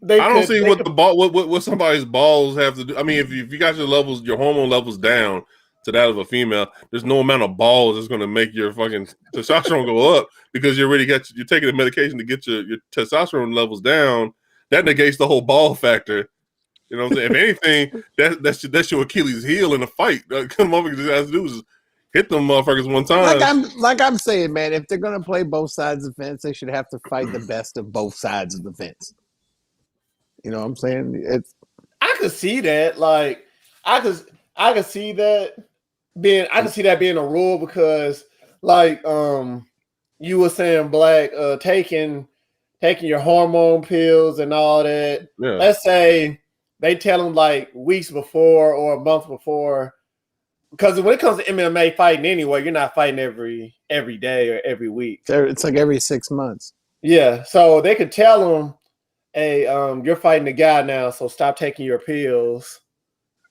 I don't see what somebody's balls have to do. I mean, if you got your hormone levels down to that of a female, there's no amount of balls that's going to make your fucking testosterone go up because you're taking the medication to get your testosterone levels down. That negates the whole ball factor. You know what I'm saying? If anything, that's your Achilles heel in a fight. Come on, just have to do is hit them motherfuckers one time. Like I'm saying, man, if they're gonna play both sides of the fence, they should have to fight the best of both sides of the fence. You know what I'm saying? I could see that. Like I could see that being a rule because like you were saying, Black, taking your hormone pills and all that. Yeah. Let's say they tell them like weeks before or a month before, because when it comes to MMA fighting anyway, you're not fighting every day or every week. It's like every 6 months. Yeah, so they could tell them, "Hey, you're fighting a guy now, so stop taking your pills."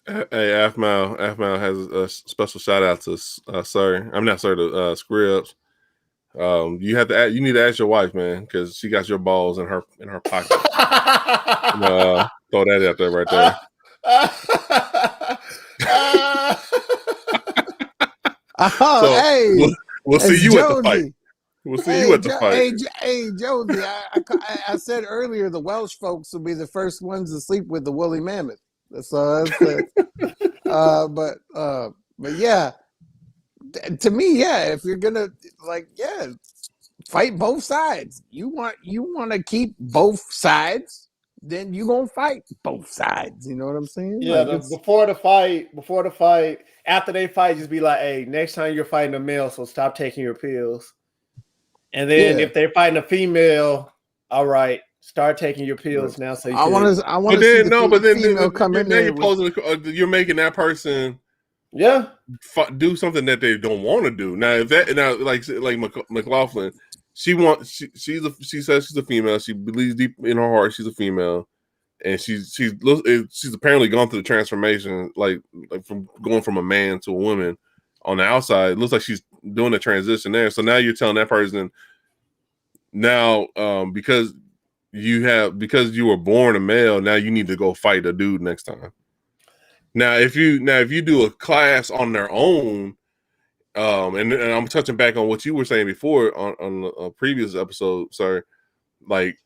Hey, Afmal has a special shout out to to Scribs. You need to ask your wife, man, because she got your balls in her pocket. Throw that out there right there. We'll see you at the fight. We'll see you at the fight. Hey, Josie, I said earlier the Welsh folks will be the first ones to sleep with the woolly mammoth. That's all I said. But yeah, to me, yeah, if you're gonna fight both sides. You want to keep both sides, then you gonna fight both sides. You know what I'm saying? Yeah. Before the fight, after they fight, just be like, "Hey, next time you're fighting a male, so stop taking your pills." And then if they're fighting a female, all right, start taking your pills now. So I want to see the female come in there. You're making that person Yeah. do something that they don't want to do. Now, if that like McLaughlin, she says she's a female. She believes deep in her heart she's a female, and she's apparently gone through the transformation, like from going from a man to a woman. On the outside, it looks like she's doing the transition there. So now you're telling that person now, because you were born a male, now you need to go fight a dude next time. Now, if you do a class on their own, and I'm touching back on what you were saying before on a previous episode, sir, like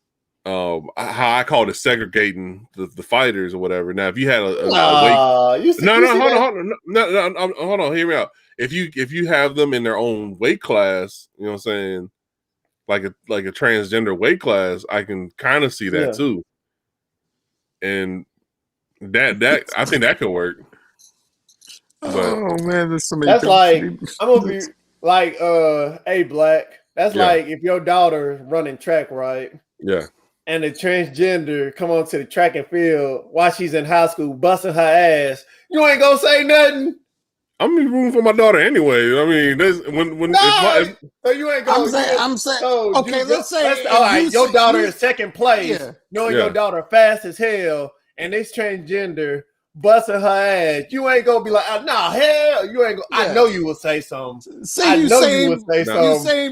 how I called it segregating the fighters or whatever. Now, if you had hold on, hear me out. If you have them in their own weight class, you know what I'm saying, like a transgender weight class, I can kind of see that too, and that I think that could work. Oh man, there's so many. That's like I'm gonna be like, hey Black. That's like if your daughter running track, right? Yeah. And the transgender come onto the track and field while she's in high school, busting her ass. You ain't gonna say nothing. I'm in room for my daughter anyway. I mean, so you ain't gonna. I'm saying. So okay, let's say. All right, your daughter in second place, knowing your Yeah. daughter fast as hell, and this transgender busting her ass. You ain't gonna be like, nah, hell, you ain't. I know you would say something. You saying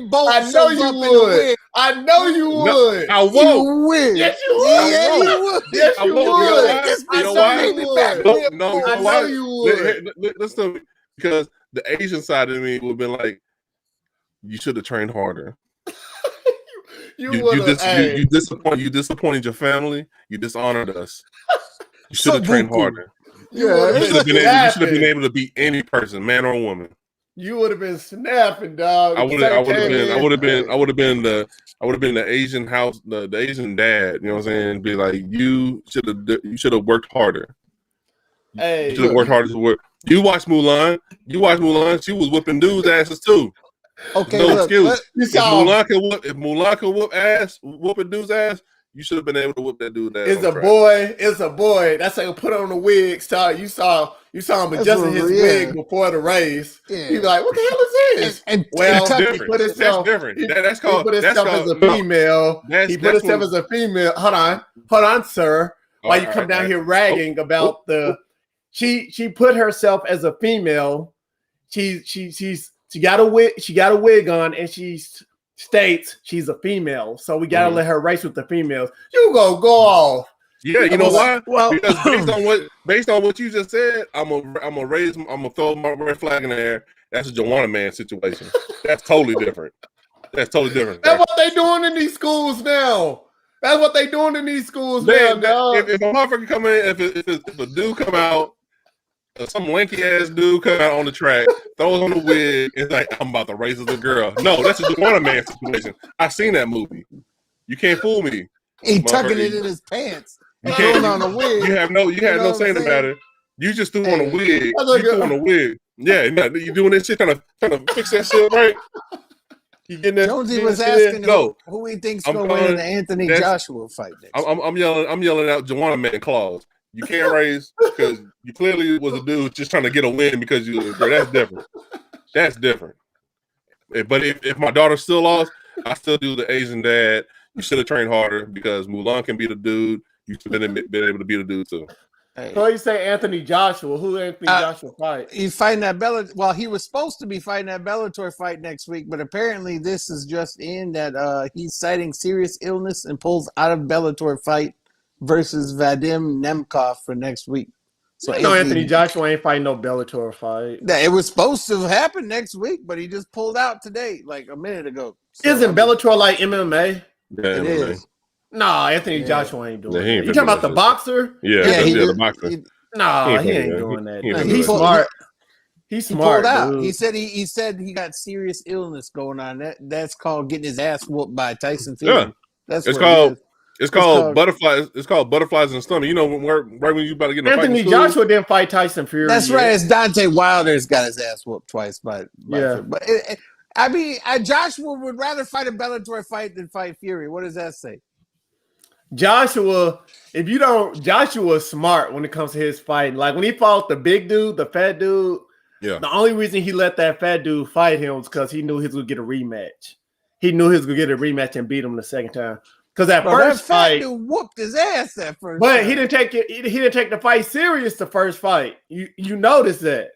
both. I know you would. I know you would. I won't. You would. Yes, you would. Yeah, you would. Yes, you would. I know you would. Listen, because the Asian side of me would have been like, you should have trained harder. You disappointed your family. You dishonored us. You should have trained harder. You should have been able to beat any person, man or woman. You would have been snapping, dog. I would have been the Asian house, the Asian dad. You know what I'm saying? Be like, you should have worked harder. Hey, you should have worked harder to work. You watch Mulan. She was whipping dudes' asses too. Okay, no excuse. If Mulan can whoop a dude's ass, you should have been able to whoop that dude's ass. It's a boy. That's how you put on the wig. You saw him adjusting his wig before the race. Yeah. He's like, what the hell is this? And he put himself. That's different. He put himself as a female. He put himself as a female. Hold on, sir. Why you come down here ragging about the? She put herself as a female. She got a wig. She got a wig on, and she states she's a female. So we gotta let her race with the females. You go off. Yeah, you know why? Well, because based on what you just said, I'm gonna throw my red flag in the air. That's a Joanna Man situation. That's totally different. That's what they doing in these schools now. If a motherfucker come in, if a dude come out, some lanky ass dude come out on the track, throws on the wig, and like, I'm about to raise a girl. No, that's a Joanna Man situation. I've seen that movie. You can't fool me. He tucking it in his pants. You can't on a wig. You have no saying about it. You just threw on a wig. You threw on a wig. Yeah, you doing this shit, trying to fix that shit right. You getting that? Jonesy was asking who he thinks going to win in the Anthony Joshua fight next. I'm yelling out Joanna Man clause. You can't raise because you clearly was a dude just trying to get a win because you. Bro, that's different. That's different. But if my daughter still lost, I still do the Asian dad. You should have trained harder because Mulan can beat a dude. You should have been able to beat a dude too. Hey. So you say Anthony Joshua? Who Anthony Joshua fight? He's fighting that Bellator. Well, he was supposed to be fighting that Bellator fight next week, but apparently this is just in that he's citing serious illness and pulls out of Bellator fight versus Vadim Nemkov for next week. So Anthony Joshua ain't fighting no Bellator fight. It was supposed to happen next week, but he just pulled out today, like a minute ago. So, isn't Bellator like MMA? Yeah, it MMA. Is. Nah, Anthony Joshua ain't doing that. You talking about the boxer? Yeah, the boxer. He ain't doing that. He's smart. He's smart. He pulled out. He said he got serious illness going on. That's called getting his ass whooped by Tyson Fury. Yeah, it's called butterflies. It's called butterflies in the stomach. You know, right when you about to get in Anthony Joshua didn't fight Tyson Fury. That's right. It's Deontay Wilder's got his ass whooped twice by Fury. But Joshua would rather fight a Bellator fight than fight Fury. What does that say? Joshua's smart when it comes to his fighting. Like when he fought the big dude, the fat dude, Yeah. The only reason he let that fat dude fight him was because he knew he was gonna get a rematch. He knew he was gonna get a rematch and beat him the second time. Because that first that fat fight, dude whooped his ass that first but time. he didn't take it. He didn't take the fight serious. The first fight, you notice that.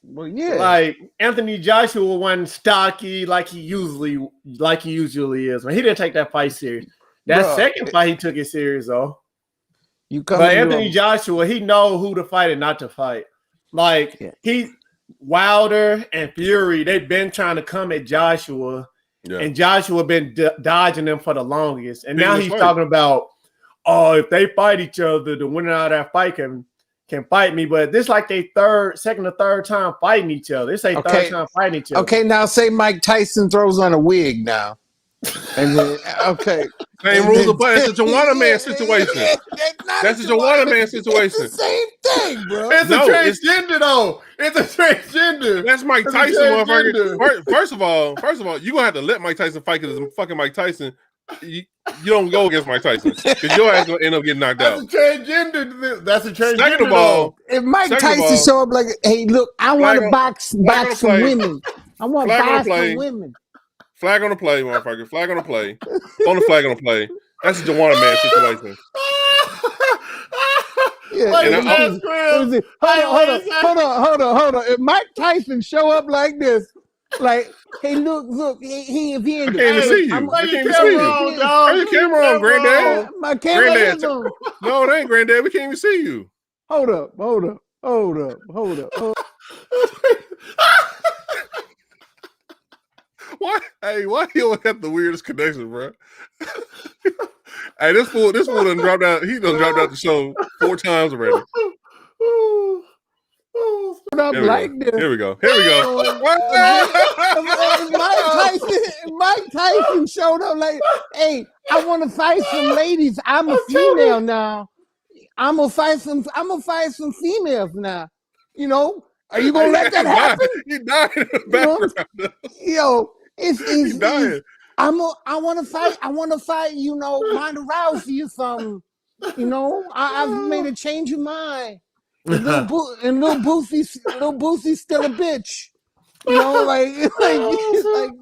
Well, yeah. Like Anthony Joshua wasn't stocky like he usually is. Man, he didn't take that fight serious. That second fight, he took it serious though. But Anthony Joshua, he know who to fight and not to fight. Like he Wilder and Fury, they've been trying to come at Joshua, and Joshua been dodging them for the longest. And now he's talking about, oh, if they fight each other, the winner out of that fight can fight me. But this like they second or third time fighting each other. This ain't third time fighting each other. Okay, now say Mike Tyson throws on a wig now. And then, same rules apply. It's a Joanna Man situation. That's a Joanna Man situation. It's the same thing, bro. It's a transgender though. It's a transgender. That's Mike Tyson, motherfucker. First of all, you gonna have to let Mike Tyson fight because it's fucking Mike Tyson. You don't go against Mike Tyson because your ass gonna end up getting knocked out. That's a transgender. Second of all, if Mike Tyson show up like, hey, look, I want to box some women. I want to box some women. Flag on the play, motherfucker. Flag on the play. On the flag on the play. That's a Joanna Man situation. Hold on. If Mike Tyson show up like this, like, hey, look, he I can't even see you. I can't even see you. Turn your camera on, Granddad. My camera is on. No, it ain't, Granddad. We can't even see you. Hold up. Why you always have the weirdest connection, bro? Hey, this fool done dropped out. He done dropped out the show 4 times already. Here we go. Mike Tyson showed up like, hey, I want to fight some ladies. I'm a female now. I'm gonna fight some females now. You know, are you gonna let that happen? He died in the background. He's dying. I want to fight. You know, Ronda Rousey or something. You know, I've made a change of mind. And little Boosie's still a bitch. You know, like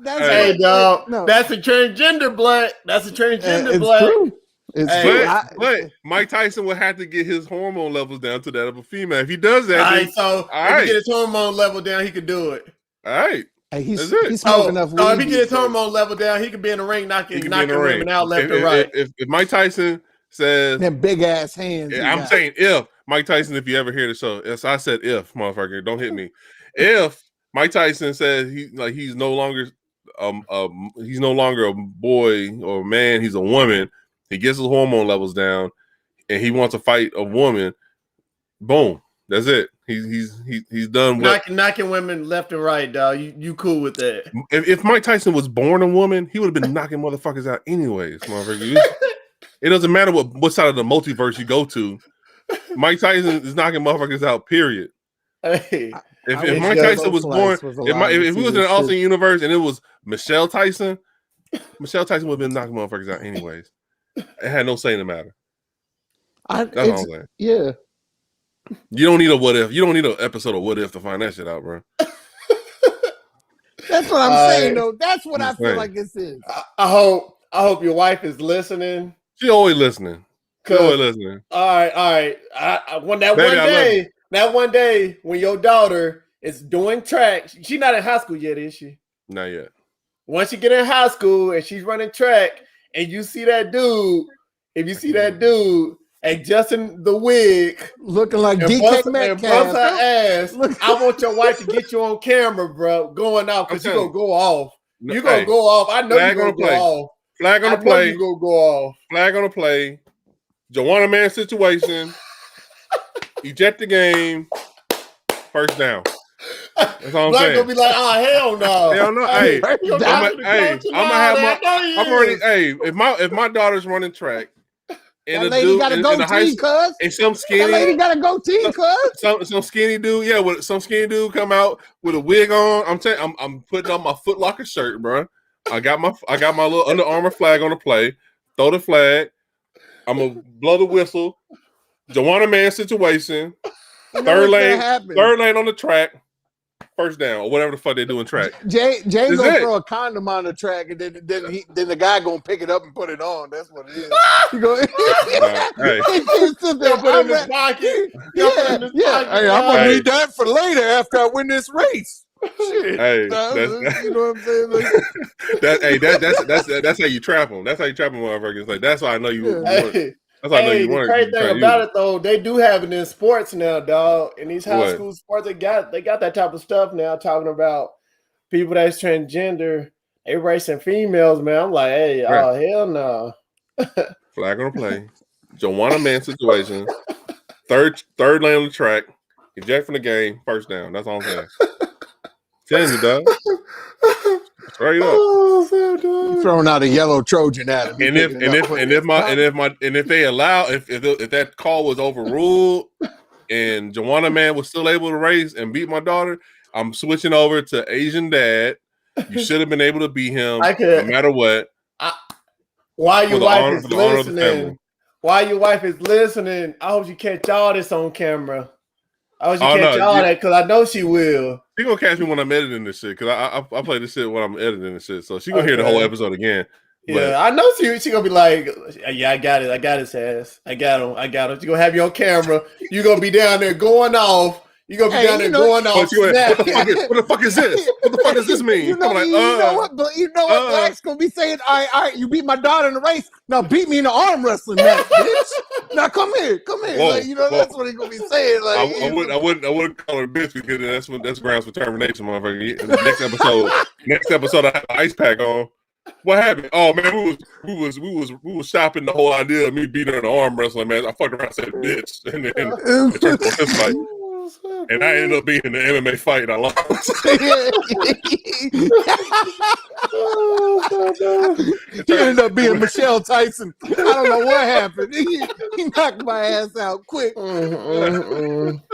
that's. Hey, dog, that's a transgender black. That's a transgender black. True. But Mike Tyson would have to get his hormone levels down to that of a female. If he does that, if he get his hormone level down, he could do it. All right. Hey, he's smoking enough weed. If he get his hormone level down, he could be in the ring knocking women out left and right. If Mike Tyson says them big ass hands, I'm saying if Mike Tyson, if you ever hear the show, yes, I said if, motherfucker, don't hit me. If Mike Tyson says he's no longer a boy or a man, he's a woman. He gets his hormone levels down, and he wants to fight a woman. Boom, that's it. He's done. Knocking women left and right, dog. You cool with that? If Mike Tyson was born a woman, he would have been knocking motherfuckers out anyways, motherfucker. It doesn't matter what side of the multiverse you go to. Mike Tyson is knocking motherfuckers out. Period. Hey, if Mike Tyson was born, if he was in an alternate universe and it was Michelle Tyson would have been knocking motherfuckers out anyways. It had no say in the matter. That's all I'm saying. Yeah. You don't need a what if. You don't need an episode of What If to find that shit out, bro. That's what I'm saying, though. That's what I feel like this is. I hope your wife is listening. She always listening. All right. That one day when your daughter is doing track, she's not in high school yet, is she? Not yet. Once she get in high school and she's running track, and you see that dude, adjusting the wig, looking like DK Metcalf, bust her ass. I want your wife to get you on camera, bro, going off because you gonna go off. You gonna go off. I know you're gonna go off. Flag on the play. You gonna go off. Flag on the play. Joanna Man situation. Eject the game. First down. That's all I'm saying. Gonna be like, oh hell no. Hell no. Hey, if my daughter's running track and that lady got a goatee, cuz. And some skinny that lady got a goatee, cuz. Some skinny dude, with some skinny dude come out with a wig on. I'm putting on my Foot Locker shirt, bro. I got my little Under Armour flag on the play. Throw the flag. I'm gonna blow the whistle. Joanna Man situation. Third lane on the track. first down, or whatever the fuck they do in track. Jay That's gonna it. throw a condom on the track, and then the guy gonna pick it up and put it on. That's what it is. You go, Hey. They'll put it in his pocket. Yeah. Hey, I'm gonna need that for later after I win this race. Shit. Hey, you know what I'm saying? That's how you trap them. That's how you trap them, motherfuckers. Like that's why I know you. Hey, That's why I know you the want. crazy thing about it though, they do have it in sports now, dog. In these high school sports, they got that type of stuff now. Talking about people that's transgender, they racing females, man. I'm like, hey, oh hell no. Flag on the play. Joanna Man situation. Third lane on the track. Eject from the game. First down. That's all I'm saying. Telling you, dog. Straight up. You're throwing out a yellow Trojan at him. And if that call was overruled and Joanna Man was still able to race and beat my daughter, I'm switching over to Asian dad. You should have been able to beat him no matter what. While your wife is listening, I hope you catch all this on camera. I hope you catch all that because I know she will. She gonna catch me when I'm editing this shit because I play this shit when I'm editing this shit. So she gonna hear the whole episode again. Yeah, I know she gonna be like, yeah, I got it. I got his ass. I got him. She gonna have you on camera. You gonna be down there going off. You gonna be down there going off. What the fuck is this? What the fuck does this mean? You know what? Black's gonna be saying, all right, you beat my daughter in the race. Now beat me in the arm wrestling match, bitch. Now come here. Whoa, like, that's what he's gonna be saying. Like, I wouldn't call her a bitch because that's grounds for termination, motherfucker. Next episode, I have an ice pack on. What happened? Oh man, we was shopping the whole idea of me beating her in the arm wrestling match. I fucked around and said bitch, and then it turned to this fight. And I ended up being in the MMA fight and I lost. He ended up being Michelle Tyson. I don't know what happened. He knocked my ass out quick.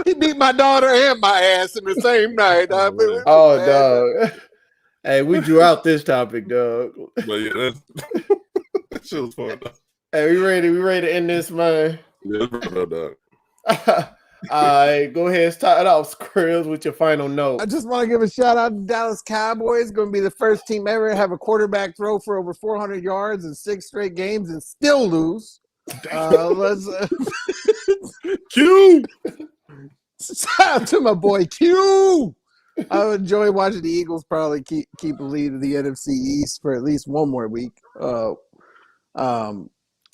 He beat my daughter and my ass in the same night. Dog. Hey, we drew out this topic, dog. But yeah, that shit was fun, dog. Hey, we ready to end this, man. Yeah, it's real, dog. All right, go ahead, start it off, Skrills, with your final note. I just want to give a shout out to Dallas Cowboys. Going to be the first team ever to have a quarterback throw for over 400 yards in 6 straight games and still lose. Q. Shout out to my boy Q. I enjoy watching the Eagles probably keep the lead of the NFC East for at least one more week.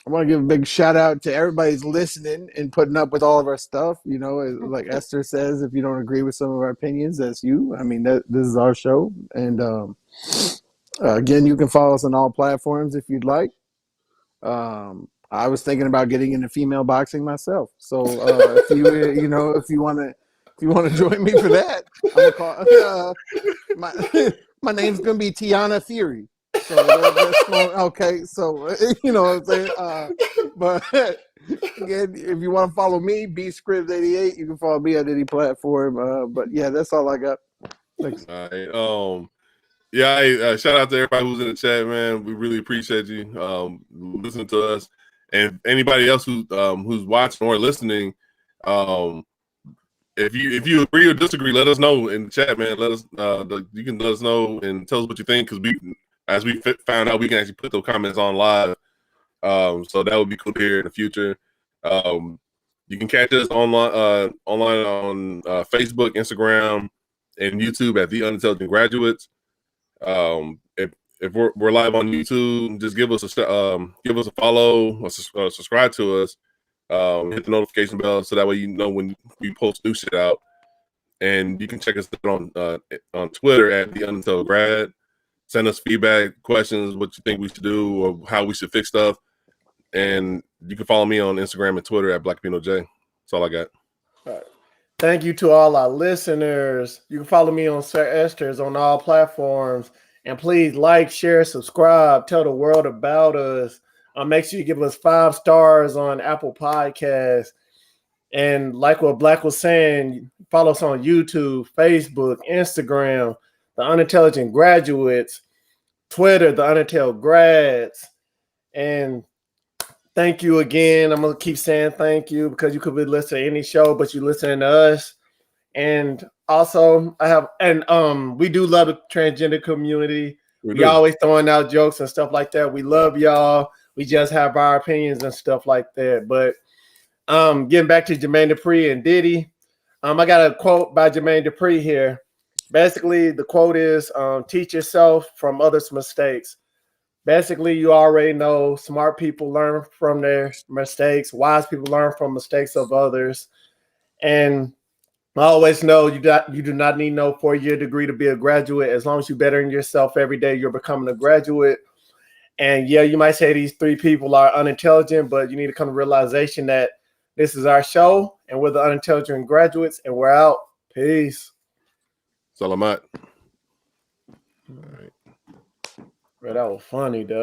I want to give a big shout out to everybody who's listening and putting up with all of our stuff. You know, like Esther says, if you don't agree with some of our opinions, that's you. I mean, this is our show. And again, you can follow us on all platforms if you'd like. I was thinking about getting into female boxing myself. So if you want to join me for that, I'm gonna call, my name's gonna be Tiana Fury. So okay, so you know what I'm saying. But again, if you want to follow me, bscribs88, you can follow me on any platform. But yeah, that's all I got. Thanks. All right. Shout out to everybody who's in the chat, man. We really appreciate you listening to us, and anybody else who's watching or listening. If you agree or disagree, let us know in the chat, man. You can let us know and tell us what you think because as we found out, we can actually put those comments on live. So that would be cool to hear in the future. You can catch us online on Facebook, Instagram, and YouTube at The Unintelligent Graduates. If we're live on YouTube, just give us a follow or subscribe to us. Hit the notification bell so that way you know when we post new shit out. And you can check us on Twitter at The Unintelligent Grad. Send us feedback, questions, what you think we should do, or how we should fix stuff. And you can follow me on Instagram and Twitter at BlackPinoJ. That's all I got. All right. Thank you to all our listeners. You can follow me on Sir Esther's on all platforms. And please like, share, subscribe, tell the world about us. Make sure you give us 5 stars on Apple Podcasts. And like what Black was saying, follow us on YouTube, Facebook, Instagram, The Unintelligent Graduates, Twitter, The Unintelligent Grads. And thank you again. I'm going to keep saying thank you because you could be listening to any show, but you're listening to us. And also I have, and we do love the transgender community. We We do. always throwing out jokes and stuff like that. We love y'all. We just have our opinions and stuff like that. But getting back to Jermaine Dupri and Diddy, I got a quote by Jermaine Dupri here. Basically, the quote is, teach yourself from others' mistakes. Basically, you already know smart people learn from their mistakes. Wise people learn from mistakes of others. And I always know you do not need no 4-year degree to be a graduate. As long as you bettering yourself every day, you're becoming a graduate. And yeah, you might say these 3 people are unintelligent, but you need to come to realization that this is our show, and we're the unintelligent graduates, and we're out. Peace. Salamat. All right. Bro, that was funny, though.